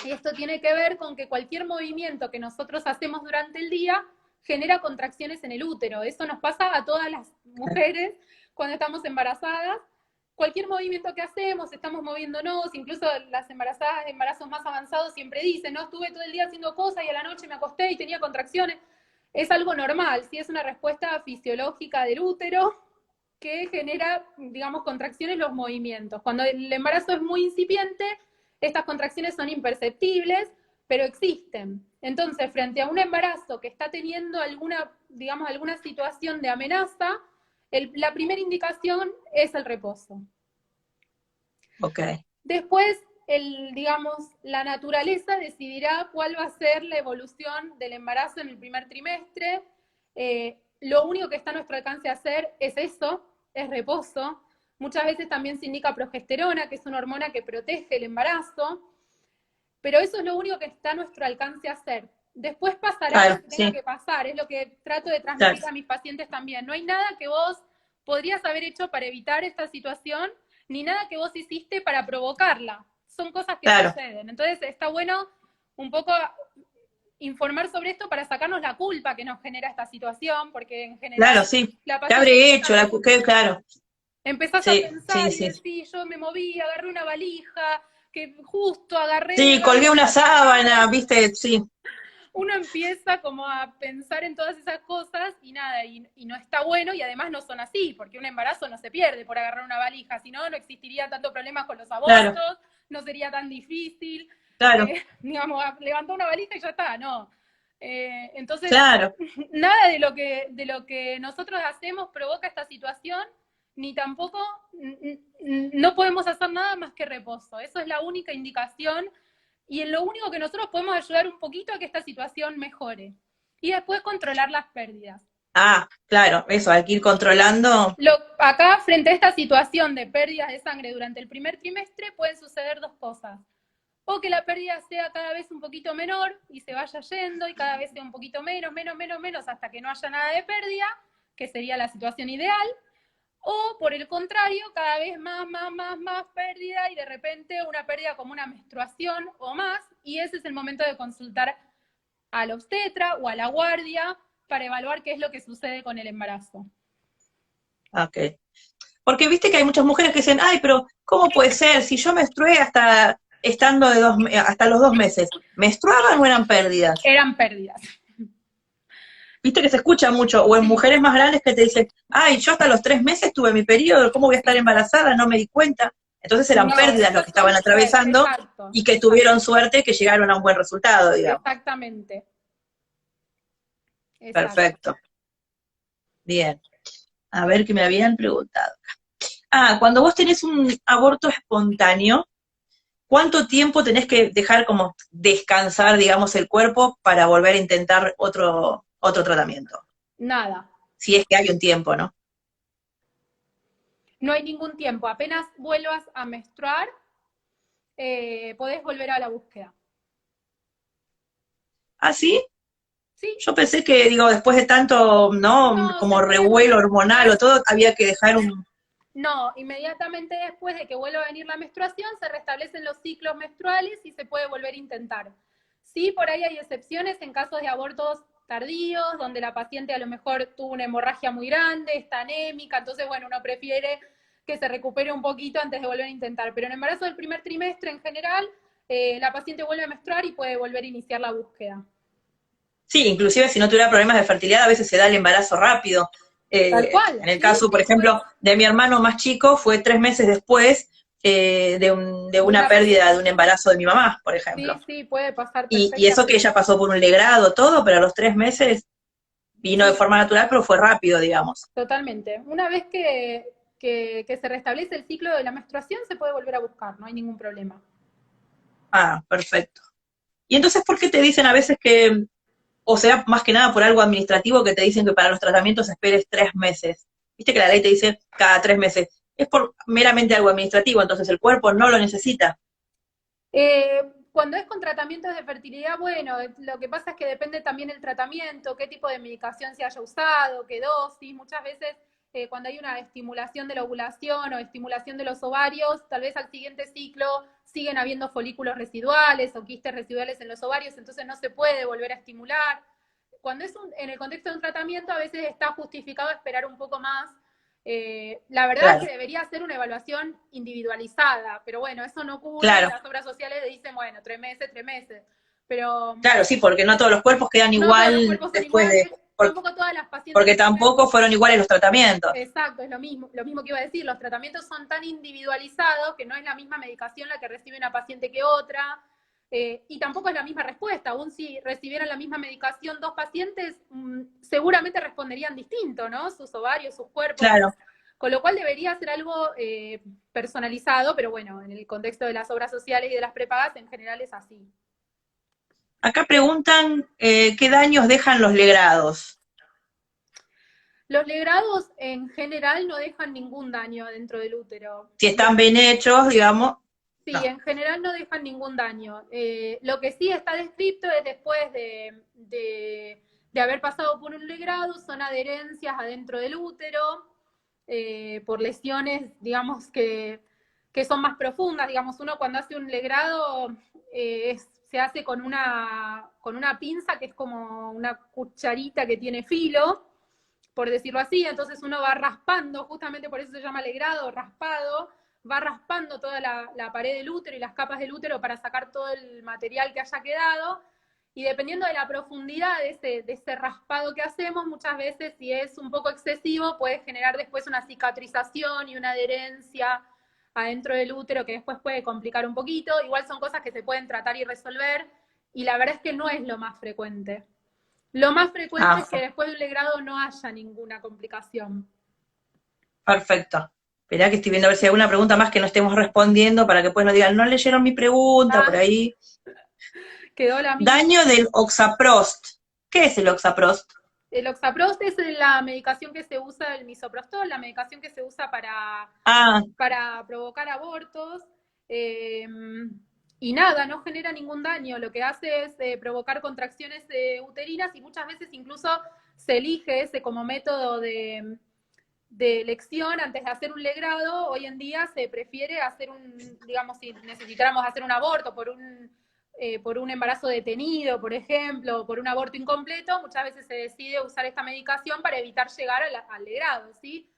y esto tiene que ver con que cualquier movimiento que nosotros hacemos durante el día genera contracciones en el útero. Eso nos pasa a todas las mujeres cuando estamos embarazadas. Cualquier movimiento que hacemos, estamos moviéndonos, incluso las embarazadas de embarazos más avanzados siempre dicen, no, estuve todo el día haciendo cosas y a la noche me acosté y tenía contracciones. Es algo normal, ¿sí? Es una respuesta fisiológica del útero que genera, digamos, contracciones los movimientos. Cuando el embarazo es muy incipiente, estas contracciones son imperceptibles, pero existen. Entonces, frente a un embarazo que está teniendo alguna, digamos, alguna situación de amenaza, la primera indicación es el reposo. Ok. Después, digamos, la naturaleza decidirá cuál va a ser la evolución del embarazo en el primer trimestre. Lo único que está a nuestro alcance hacer es eso, es reposo. Muchas veces también se indica progesterona, que es una hormona que protege el embarazo, pero eso es lo único que está a nuestro alcance hacer. Después pasará lo Claro, que tenga sí, que pasar, es lo que trato de claro, transmitir a mis pacientes también. No hay nada que vos podrías haber hecho para evitar esta situación, ni nada que vos hiciste para provocarla. Son cosas que claro. suceden. Entonces está bueno un poco informar sobre esto para sacarnos la culpa que nos genera esta situación, porque en Claro, general sí. la ¿Qué paciente habré hecho? Claro. empezás a Sí, sí, pensar y sí. decís, yo me moví, agarré una valija, que justo agarré Sí, colgué una sábana, viste, sí, uno empieza como a pensar en todas esas cosas y nada, y no está bueno, y además no son así, porque un embarazo no se pierde por agarrar una valija, si no, no existiría tanto problemas con los claro, abortos, no sería tan difícil, claro, digamos, levantar una valija y ya está, no. Entonces, claro. nada de lo que nosotros hacemos provoca esta situación, ni tampoco no podemos hacer nada más que reposo. Eso es la única indicación y en lo único que nosotros podemos ayudar un poquito a que esta situación mejore. Y después controlar las pérdidas. Ah, claro, eso, hay que ir controlando. Acá, frente a esta situación de pérdidas de sangre durante el primer trimestre, pueden suceder dos cosas. O que la pérdida sea cada vez un poquito menor y se vaya yendo y cada vez sea un poquito menos, hasta que no haya nada de pérdida, que sería la situación ideal. O por el contrario, cada vez más pérdida y de repente una pérdida como una menstruación o más, y ese es el momento de consultar al obstetra o a la guardia para evaluar qué es lo que sucede con el embarazo. Ok. Porque viste que hay muchas mujeres que dicen, ay, pero ¿cómo puede ser? Si yo menstrué hasta estando hasta los 2 meses, ¿menstruaban o eran pérdidas? Eran pérdidas. Viste que se escucha mucho, o en Sí, mujeres más grandes que te dicen, ay, yo hasta los 3 meses tuve mi periodo, ¿cómo voy a estar sí. embarazada? No me di cuenta. Entonces eran No, pérdidas lo esos que estaban son, atravesando exacto, y que tuvieron suerte que llegaron a un buen resultado, digamos. exactamente, exacto. Perfecto. Bien. A ver qué me habían preguntado. Ah, cuando vos tenés un aborto espontáneo, ¿cuánto tiempo tenés que dejar como descansar, digamos, el cuerpo para volver a intentar otro tratamiento? Nada, Si es que hay un tiempo, ¿no? no hay ningún tiempo. Apenas vuelvas a menstruar, podés volver a la búsqueda. ¿Ah, sí? Sí, Yo pensé que, digo, después de tanto, ¿no? no, se Como puede revuelo volver. hormonal o todo, había que dejar un... No, inmediatamente después de que vuelva a venir la menstruación, se restablecen los ciclos menstruales y se puede volver a intentar. Sí, por ahí hay excepciones en casos de abortos tardíos, donde la paciente a lo mejor tuvo una hemorragia muy grande, está anémica, entonces, bueno, uno prefiere que se recupere un poquito antes de volver a intentar. Pero en embarazo del primer trimestre, en general, la paciente vuelve a menstruar y puede volver a iniciar la búsqueda. Sí, inclusive si no tuviera problemas de fertilidad, a veces se da el embarazo rápido. Tal cual, En el sí, caso, por sí, pues, ejemplo, de mi hermano más chico, fue 3 meses después de de una una, pérdida de un embarazo de mi mamá, por ejemplo. sí, sí, puede pasar Y eso que perfectamente. ella pasó por un legrado, todo, pero a los 3 meses vino de Sí, forma natural, pero fue rápido, digamos. totalmente. Una vez que se restablece el ciclo de la menstruación, se puede volver a buscar, no hay ningún problema. Ah, perfecto. Y entonces, ¿por qué te dicen a veces que, o será más que nada por algo administrativo que te dicen que para los tratamientos esperes 3 meses? Viste que la ley te dice cada 3 meses. Es por meramente algo administrativo, entonces el cuerpo no lo necesita. Cuando es con tratamientos de fertilidad, bueno, lo que pasa es que depende también el tratamiento, qué tipo de medicación se haya usado, qué dosis. Muchas veces cuando hay una estimulación de la ovulación o estimulación de los ovarios, tal vez al siguiente ciclo siguen habiendo folículos residuales o quistes residuales en los ovarios, entonces no se puede volver a estimular. Cuando es en el contexto de un tratamiento, a veces está justificado esperar un poco más. La verdad es Claro, que debería ser una evaluación individualizada, pero bueno, eso no ocurre y claro, las obras sociales dicen, bueno, 3 meses, 3 meses. Pero claro, sí, porque no todos los cuerpos quedan no todos los igual cuerpos son después de, iguales, tampoco todas las pacientes porque reciben. tampoco fueron iguales los tratamientos. Exacto, es lo mismo que iba a decir, los tratamientos son tan individualizados que no es la misma medicación la que recibe una paciente que otra, y tampoco es la misma respuesta, aún si recibieran la misma medicación dos pacientes, seguramente responderían distinto, ¿no? Sus ovarios, sus cuerpos, Claro. con lo cual debería ser algo personalizado, pero bueno, en el contexto de las obras sociales y de las prepagas en general es así. Acá preguntan qué daños dejan los legrados. Los legrados en general no dejan ningún daño dentro del útero. Si están bien hechos, digamos, Sí, no. en general no dejan ningún daño. Lo que sí está descrito es después de haber pasado por un legrado, son adherencias adentro del útero, por lesiones, digamos, que son más profundas. Digamos, uno cuando hace un legrado es se hace con una pinza que es como una cucharita que tiene filo, por decirlo así, entonces uno va raspando, justamente por eso se llama legrado, raspado, va raspando toda la pared del útero y las capas del útero para sacar todo el material que haya quedado, y dependiendo de la profundidad de ese raspado que hacemos, muchas veces si es un poco excesivo puede generar después una cicatrización y una adherencia adentro del útero que después puede complicar un poquito. Igual son cosas que se pueden tratar y resolver, y la verdad es que no es lo más frecuente. Lo más frecuente es que después de un legrado no haya ninguna complicación. Perfecto. Esperá que estoy viendo a ver si hay alguna pregunta más que no estemos respondiendo para que después nos digan, no leyeron mi pregunta, por ahí. Quedó la misma. Daño del oxaprost. ¿Qué es el oxaprost? El oxaprost es la medicación que se usa, el misoprostol, la medicación que se usa para provocar abortos. Y nada, no genera ningún daño. Lo que hace es provocar contracciones uterinas, y muchas veces incluso se elige ese como método de elección antes de hacer un legrado. Hoy en día se prefiere hacer digamos, si necesitáramos hacer un aborto por un embarazo detenido, por ejemplo, o por un aborto incompleto, muchas veces se decide usar esta medicación para evitar llegar al legrado, ¿sí?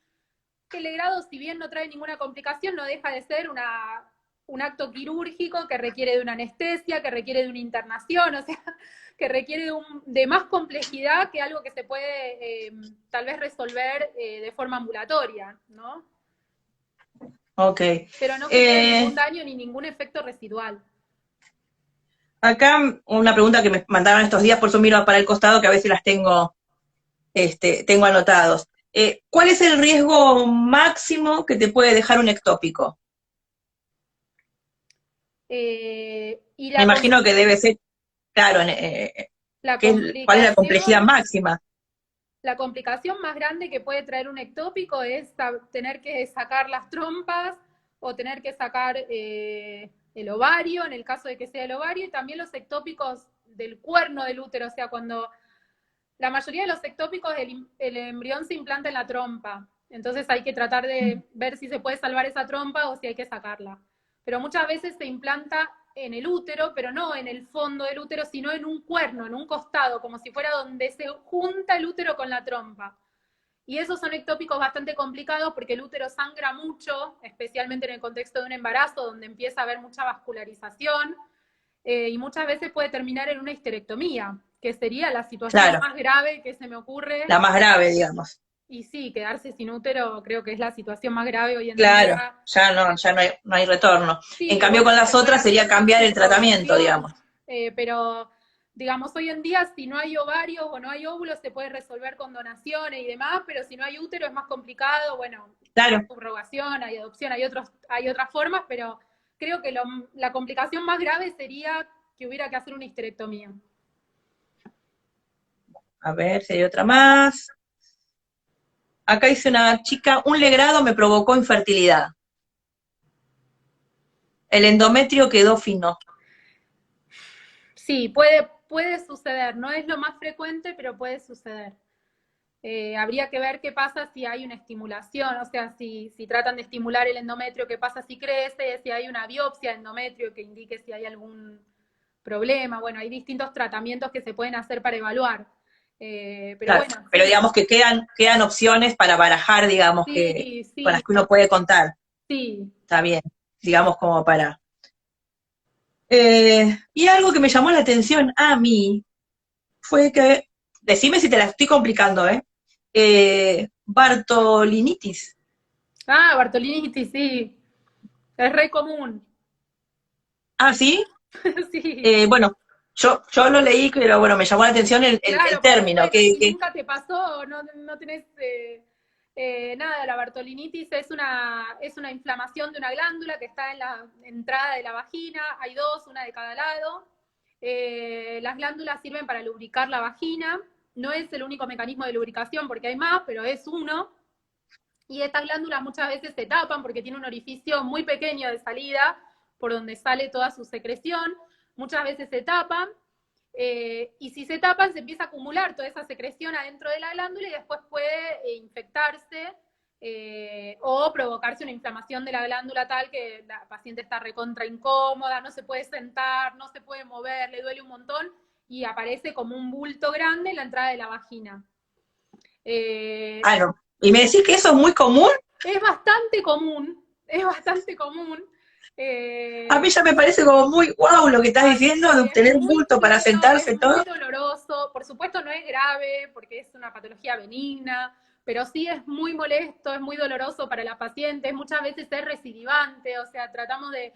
El legrado, si bien no trae ninguna complicación, no deja de ser un acto quirúrgico que requiere de una anestesia, que requiere de una internación, o sea, que requiere de más complejidad que algo que se puede tal vez resolver de forma ambulatoria, ¿no? Ok. Pero no genera ningún daño ni ningún efecto residual. Acá una pregunta que me mandaron estos días, por eso miro para el costado, que a veces las tengo anotados. ¿Cuál es el riesgo máximo que te puede dejar un ectópico? Me imagino que debe ser, claro, ¿cuál es la complejidad máxima? La complicación más grande que puede traer un ectópico es tener que sacar las trompas o tener que sacar el ovario, en el caso de que sea el ovario, y también los ectópicos del cuerno del útero, o sea, cuando la mayoría de los ectópicos el embrión se implanta en la trompa, entonces hay que tratar de ver si se puede salvar esa trompa o si hay que sacarla. Pero muchas veces se implanta en el útero, pero no en el fondo del útero, sino en un cuerno, en un costado, como si fuera donde se junta el útero con la trompa. Y esos son ectópicos bastante complicados porque el útero sangra mucho, especialmente en el contexto de un embarazo, donde empieza a haber mucha vascularización, y muchas veces puede terminar en una histerectomía, que sería la situación más grave que se me ocurre. La más grave, digamos. Y sí, quedarse sin útero creo que es la situación más grave hoy en día. Claro, ya no hay retorno. Sí, en cambio, con las otras sería cambiar el tratamiento, digamos. Pero, digamos, hoy en día si no hay ovarios o no hay óvulos se puede resolver con donaciones y demás, pero si no hay útero es más complicado. Bueno, claro. Hay subrogación, hay adopción, hay otras formas, pero creo que la complicación más grave sería que hubiera que hacer una histerectomía. A ver si hay otra más. Acá dice una chica, un legrado me provocó infertilidad. El endometrio quedó fino. Sí, puede suceder. No es lo más frecuente, pero puede suceder. Habría que ver qué pasa si hay una estimulación, o sea, si tratan de estimular el endometrio, qué pasa si crece, si hay una biopsia de endometrio que indique si hay algún problema. Bueno, hay distintos tratamientos que se pueden hacer para evaluar. Pero claro, bueno. Pero digamos que quedan opciones para barajar, digamos, sí. con las que uno puede contar. Sí. Está bien, digamos como para... y algo que me llamó la atención a mí fue que, decime si te la estoy complicando, Bartolinitis. Bartolinitis, sí. Es re común. ¿Ah, sí? Sí. Bueno, yo lo leí, pero bueno, me llamó la atención el término. Si nunca te pasó, no tenés nada, la bartolinitis es una inflamación de una glándula que está en la entrada de la vagina, hay dos, una de cada lado. Las glándulas sirven para lubricar la vagina, no es el único mecanismo de lubricación porque hay más, pero es uno. Y estas glándulas muchas veces se tapan porque tiene un orificio muy pequeño de salida por donde sale toda su secreción. Muchas veces se tapan, y si se tapan se empieza a acumular toda esa secreción adentro de la glándula y después puede infectarse o provocarse una inflamación de la glándula tal que la paciente está recontra incómoda, no se puede sentar, no se puede mover, le duele un montón y aparece como un bulto grande en la entrada de la vagina. Ah, no. ¿Y me decís que eso es muy común? Es bastante común, es bastante común. A mí ya me parece como muy guau lo que estás diciendo, de Es obtener un muy bulto para feo, sentarse es y todo. muy doloroso. Por supuesto no es grave porque es una patología benigna, pero sí es muy molesto, es muy doloroso para la paciente, muchas veces es recidivante, o sea, tratamos de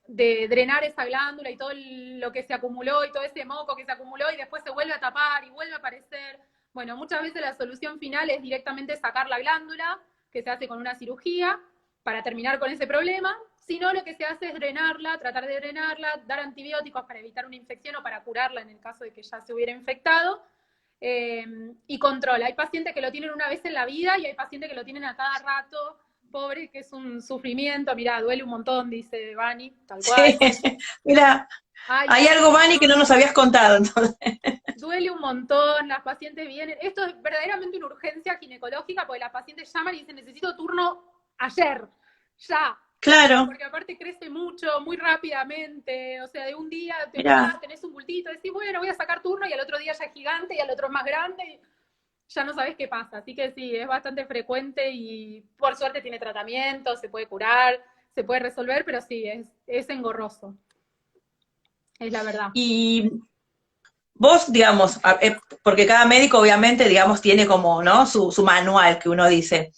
drenar esa glándula y todo lo que se acumuló y todo ese moco que se acumuló y después se vuelve a tapar y vuelve a aparecer. Bueno, muchas veces la solución final es directamente sacar la glándula, que se hace con una cirugía, para terminar con ese problema. Si no, lo que se hace es drenarla, tratar de drenarla, dar antibióticos para evitar una infección o para curarla en el caso de que ya se hubiera infectado. Y control. Hay pacientes que lo tienen una vez en la vida y hay pacientes que lo tienen a cada rato. Pobre, que es un sufrimiento. Mirá, duele un montón, dice Vani, tal cual. Sí. Mira, Ay, hay algo, Vani, que no nos habías contado, entonces. duele un montón, las pacientes vienen. Esto es verdaderamente una urgencia ginecológica porque las pacientes llaman y dicen, necesito turno ayer, ya. Claro, Porque aparte crece mucho, muy rápidamente, o sea, de un día te mira. operás, tenés un bultito, decís, bueno, voy a sacar turno y al otro día ya es gigante y al otro es más grande y ya no sabes qué pasa. Así que sí, es bastante frecuente y por suerte tiene tratamiento, se puede curar, se puede resolver, pero sí, es engorroso, es la verdad. Y vos, digamos, porque cada médico obviamente, digamos, tiene como, ¿no? Su manual que uno dice.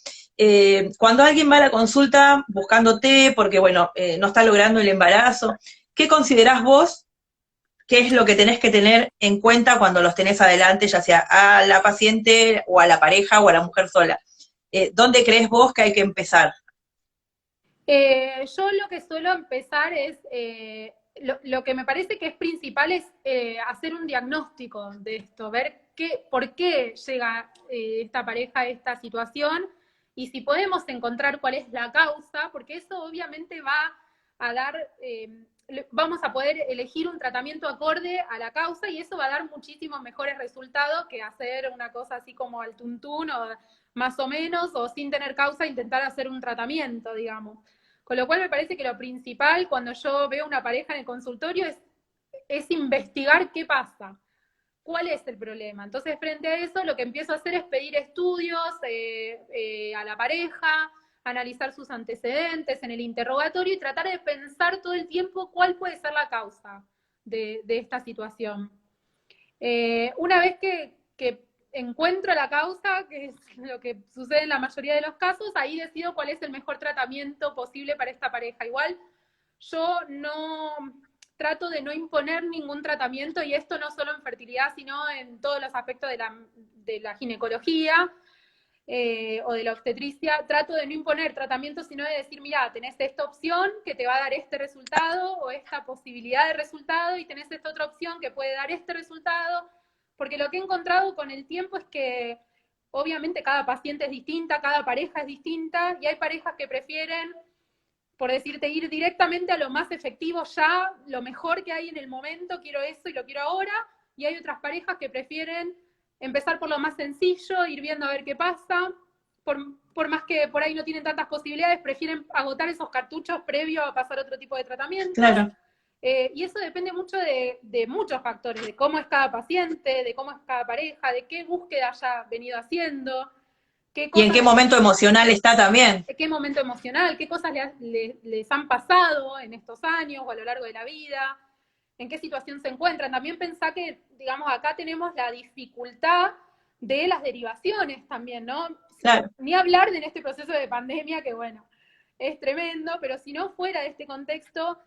Cuando alguien va a la consulta buscándote porque, bueno, no está logrando el embarazo, ¿qué considerás vos? ¿Qué es lo que tenés que tener en cuenta cuando los tenés adelante, ya sea a la paciente o a la pareja o a la mujer sola? ¿Dónde crees vos que hay que empezar? Yo lo que suelo empezar es, lo que me parece que es principal es hacer un diagnóstico de esto, ver por qué llega esta pareja a esta situación y si podemos encontrar cuál es la causa, porque eso obviamente va a dar, vamos a poder elegir un tratamiento acorde a la causa y eso va a dar muchísimos mejores resultados que hacer una cosa así como al tuntún o más o menos, o sin tener causa intentar hacer un tratamiento, digamos. Con lo cual me parece que lo principal cuando yo veo una pareja en el consultorio es investigar qué pasa, cuál es el problema. Entonces, frente a eso, lo que empiezo a hacer es pedir estudios a la pareja, analizar sus antecedentes en el interrogatorio y tratar de pensar todo el tiempo cuál puede ser la causa de esta situación. Una vez que encuentro la causa, que es lo que sucede en la mayoría de los casos, ahí decido cuál es el mejor tratamiento posible para esta pareja. Igual yo no trato de no imponer ningún tratamiento, y esto no solo en fertilidad, sino en todos los aspectos de la ginecología o de la obstetricia. Trato de no imponer tratamiento, sino de decir, mira, tenés esta opción que te va a dar este resultado o esta posibilidad de resultado y tenés esta otra opción que puede dar este resultado, porque lo que he encontrado con el tiempo es que obviamente cada paciente es distinta, cada pareja es distinta, y hay parejas que prefieren, por decirte, ir directamente a lo más efectivo ya, lo mejor que hay en el momento, quiero eso y lo quiero ahora, y hay otras parejas que prefieren empezar por lo más sencillo, ir viendo a ver qué pasa, por más que por ahí no tienen tantas posibilidades, prefieren agotar esos cartuchos previo a pasar a otro tipo de tratamiento. Claro. Y eso depende mucho de muchos factores, de cómo es cada paciente, de cómo es cada pareja, de qué búsqueda haya venido haciendo, qué ¿Y en cosas, qué momento emocional está también? qué momento emocional, qué cosas les han pasado en estos años o a lo largo de la vida, en qué situación se encuentran. También pensá que, digamos, acá tenemos la dificultad de las derivaciones también, ¿no? Claro. Ni hablar de en este proceso de pandemia, que bueno, es tremendo, pero si no fuera de este contexto,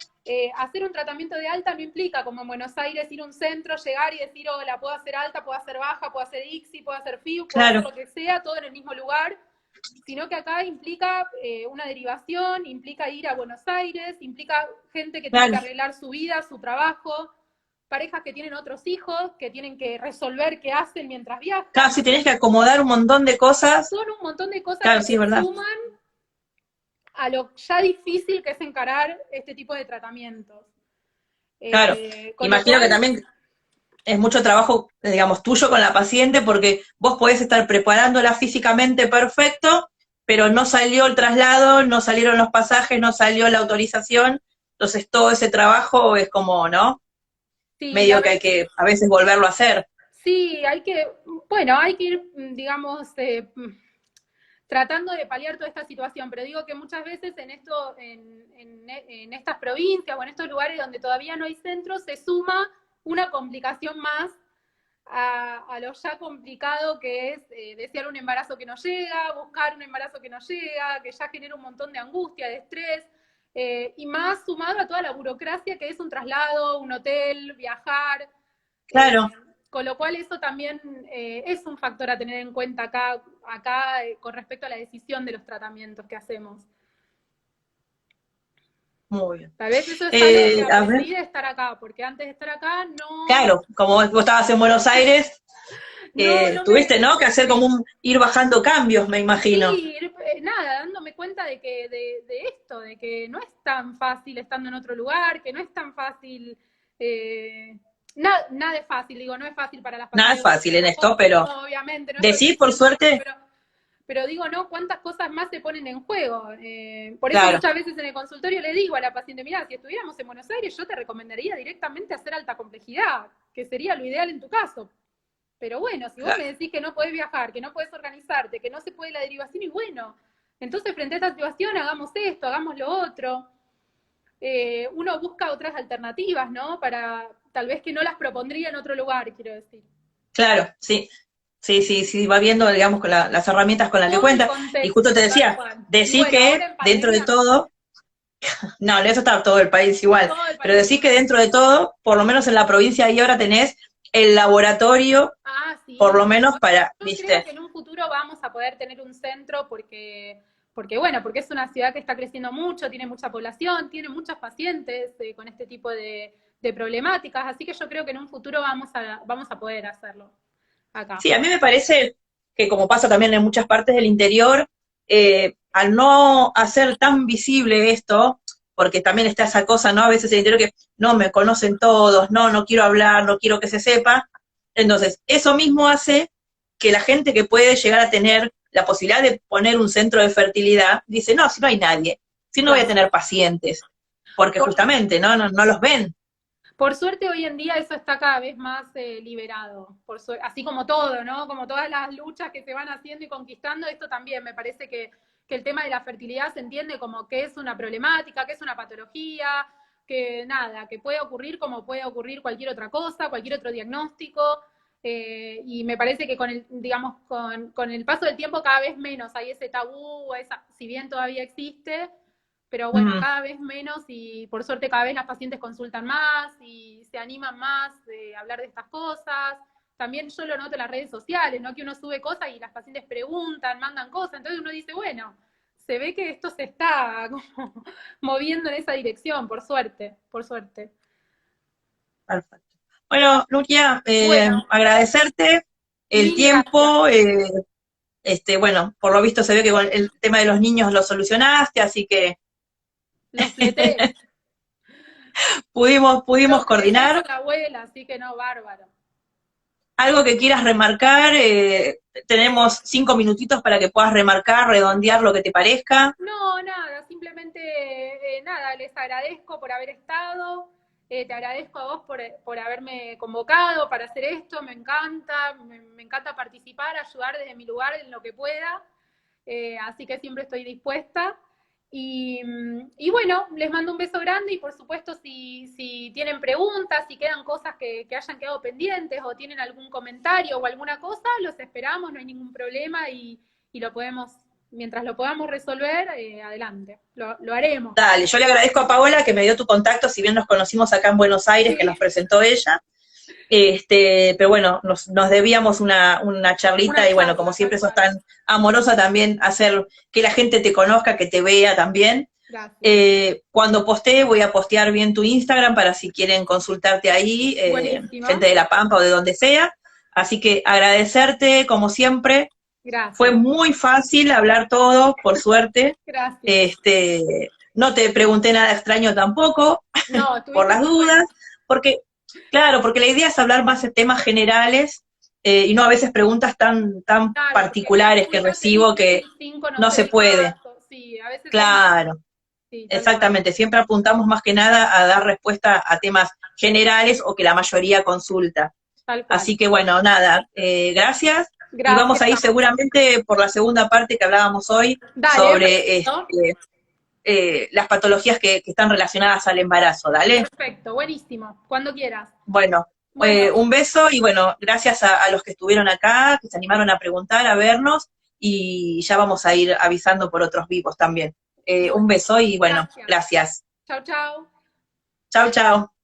hacer un tratamiento de alta no implica, como en Buenos Aires, ir a un centro, llegar y decir, hola, puedo hacer alta, puedo hacer baja, puedo hacer ICSI, puedo hacer FIU, puedo hacer Claro. lo que sea, todo en el mismo lugar, sino que acá implica una derivación, implica ir a Buenos Aires, implica gente que tiene Claro. que arreglar su vida, su trabajo, parejas que tienen otros hijos, que tienen que resolver qué hacen mientras viajan. Claro, si tenés que acomodar un montón de cosas. Son un montón de cosas Claro, que sí, es se verdad. suman a lo ya difícil que es encarar este tipo de tratamientos. Claro. Con lo Imagino que cual, también es mucho trabajo, digamos, tuyo con la paciente, porque vos podés estar preparándola físicamente perfecto, pero no salió el traslado, no salieron los pasajes, no salió la autorización, entonces todo ese trabajo es como, ¿no? Sí, la Medio que verdad. hay que a veces volverlo a hacer. Sí, bueno, hay que ir, digamos, tratando de paliar toda esta situación, pero digo que muchas veces en estas provincias o en estos lugares donde todavía no hay centros, se suma una complicación más a lo ya complicado que es desear un embarazo que no llega, buscar un embarazo que no llega, que ya genera un montón de angustia, de estrés, y más sumado a toda la burocracia que es un traslado, un hotel, viajar. Claro, Con lo cual eso también es un factor a tener en cuenta acá con respecto a la decisión de los tratamientos que hacemos. muy bien. Tal vez eso es algo que A ver, aprendí de estar acá, porque antes de estar acá claro, como vos estabas en Buenos Aires, no tuviste, ¿no? Que hacer como ir bajando cambios, me imagino. sí, nada, dándome cuenta de que de esto, de que no es tan fácil estando en otro lugar, que no es tan fácil, nada es fácil, digo, no es fácil para las Nada es pacientes, fácil en esto, pero obviamente, no estoy decís, por diciendo eso, suerte, pero digo, ¿no? ¿Cuántas cosas más se ponen en juego? Por eso claro, muchas veces en el consultorio le digo a la paciente, mira, si estuviéramos en Buenos Aires, yo te recomendaría directamente hacer alta complejidad, que sería lo ideal en tu caso. Pero bueno, si vos claro. me decís que no podés viajar, que no podés organizarte, que no se puede la derivación, y bueno, entonces frente a esta situación hagamos esto, hagamos lo otro. Uno busca otras alternativas, ¿no? Para, tal vez que no las propondría en otro lugar, quiero decir. Claro, sí. Sí, sí, sí, va viendo, digamos, con las herramientas con las que Todo el cuenta. Y justo te contexto, tal decía, cual. Y decís bueno, ahora que en dentro de pandemia, todo, no, eso está todo el país igual, todo el pero país. decís que dentro de todo, por lo menos en la provincia ahí ahora tenés el laboratorio, Ah, por lo sí. menos Bueno, para, yo creo viste, que en un futuro vamos a poder tener un centro bueno, porque es una ciudad que está creciendo mucho, tiene mucha población, tiene muchos pacientes con este tipo de problemáticas, así que yo creo que en un futuro vamos a poder hacerlo acá. sí, a mí me parece que como pasa también en muchas partes del interior, al no hacer tan visible esto, porque también está esa cosa, ¿no? A veces en el interior que no me conocen todos, no quiero hablar, no quiero que se sepa. Entonces, eso mismo hace que la gente que puede llegar a tener la posibilidad de poner un centro de fertilidad, dice, no, si no hay nadie, si no voy a Claro. tener pacientes, porque Por, justamente, no los ven. por suerte hoy en día eso está cada vez más liberado, así como todo, ¿no? Como todas las luchas que se van haciendo y conquistando, esto también me parece que el tema de la fertilidad se entiende como que es una problemática, que es una patología, que nada, que puede ocurrir como puede ocurrir cualquier otra cosa, cualquier otro diagnóstico, y me parece que digamos, con el paso del tiempo cada vez menos hay ese tabú, si bien todavía existe, pero bueno, Mm, cada vez menos y por suerte cada vez las pacientes consultan más y se animan más de hablar de estas cosas. También yo lo noto en las redes sociales, ¿no? Que uno sube cosas y las pacientes preguntan, mandan cosas, entonces uno dice, bueno, se ve que esto se está como moviendo en esa dirección, por suerte, por suerte. perfecto. Bueno, Nuria, Bueno, agradecerte el mil gracias. tiempo, bueno, por lo visto se ve que con el tema de los niños lo solucionaste, así que Los fleté. pudimos Los fleté ya coordinar. con la abuela, así que no, bárbaro. Algo que quieras remarcar, tenemos 5 minutitos para que puedas remarcar, redondear lo que te parezca. No, nada, simplemente nada, les agradezco por haber estado, te agradezco a vos por haberme convocado para hacer esto, me encanta, me encanta participar, ayudar desde mi lugar en lo que pueda, así que siempre estoy dispuesta. Y bueno, les mando un beso grande y por supuesto si tienen preguntas, si quedan cosas que hayan quedado pendientes o tienen algún comentario o alguna cosa, los esperamos, no hay ningún problema y lo podemos, mientras lo podamos resolver, adelante, lo haremos. Dale, yo le agradezco a Paola que me dio tu contacto, si bien nos conocimos acá en Buenos Aires, que Sí, nos presentó ella. Pero bueno, nos debíamos una charlita una y bueno, como charla, siempre tal sos cual. tan amorosa también, hacer que la gente te conozca, que te vea también. Gracias. Cuando postee, voy a postear bien tu Instagram para si quieren consultarte ahí, Buenísimo. gente de La Pampa o de donde sea. Así que agradecerte, como siempre. Fue Gracias. muy fácil hablar todo, por suerte. Gracias. Este, no te pregunté nada extraño tampoco, No, por estuviste las muy dudas, buena. porque Claro, porque la idea es hablar más de temas generales y no a veces preguntas tan Claro, porque particulares que uno te recibo dice que y 5 no no sé se el puede. caso. Sí, a veces es más. Claro, Sí, tal cual. exactamente. Siempre apuntamos más que nada a dar respuesta a temas generales o que la mayoría consulta. Tal cual. Así que bueno, nada, gracias. Y vamos Gracias. a ir seguramente por la segunda parte que hablábamos hoy Dale, sobre perfecto. las patologías que están relacionadas al embarazo. Dale. Perfecto, buenísimo. Cuando quieras. Bueno, Bueno, un beso y bueno, gracias a los que estuvieron acá, que se animaron a preguntar, a vernos y ya vamos a ir avisando por otros vivos también. Un beso y bueno, gracias. gracias. Chau, chau. Chao, chao.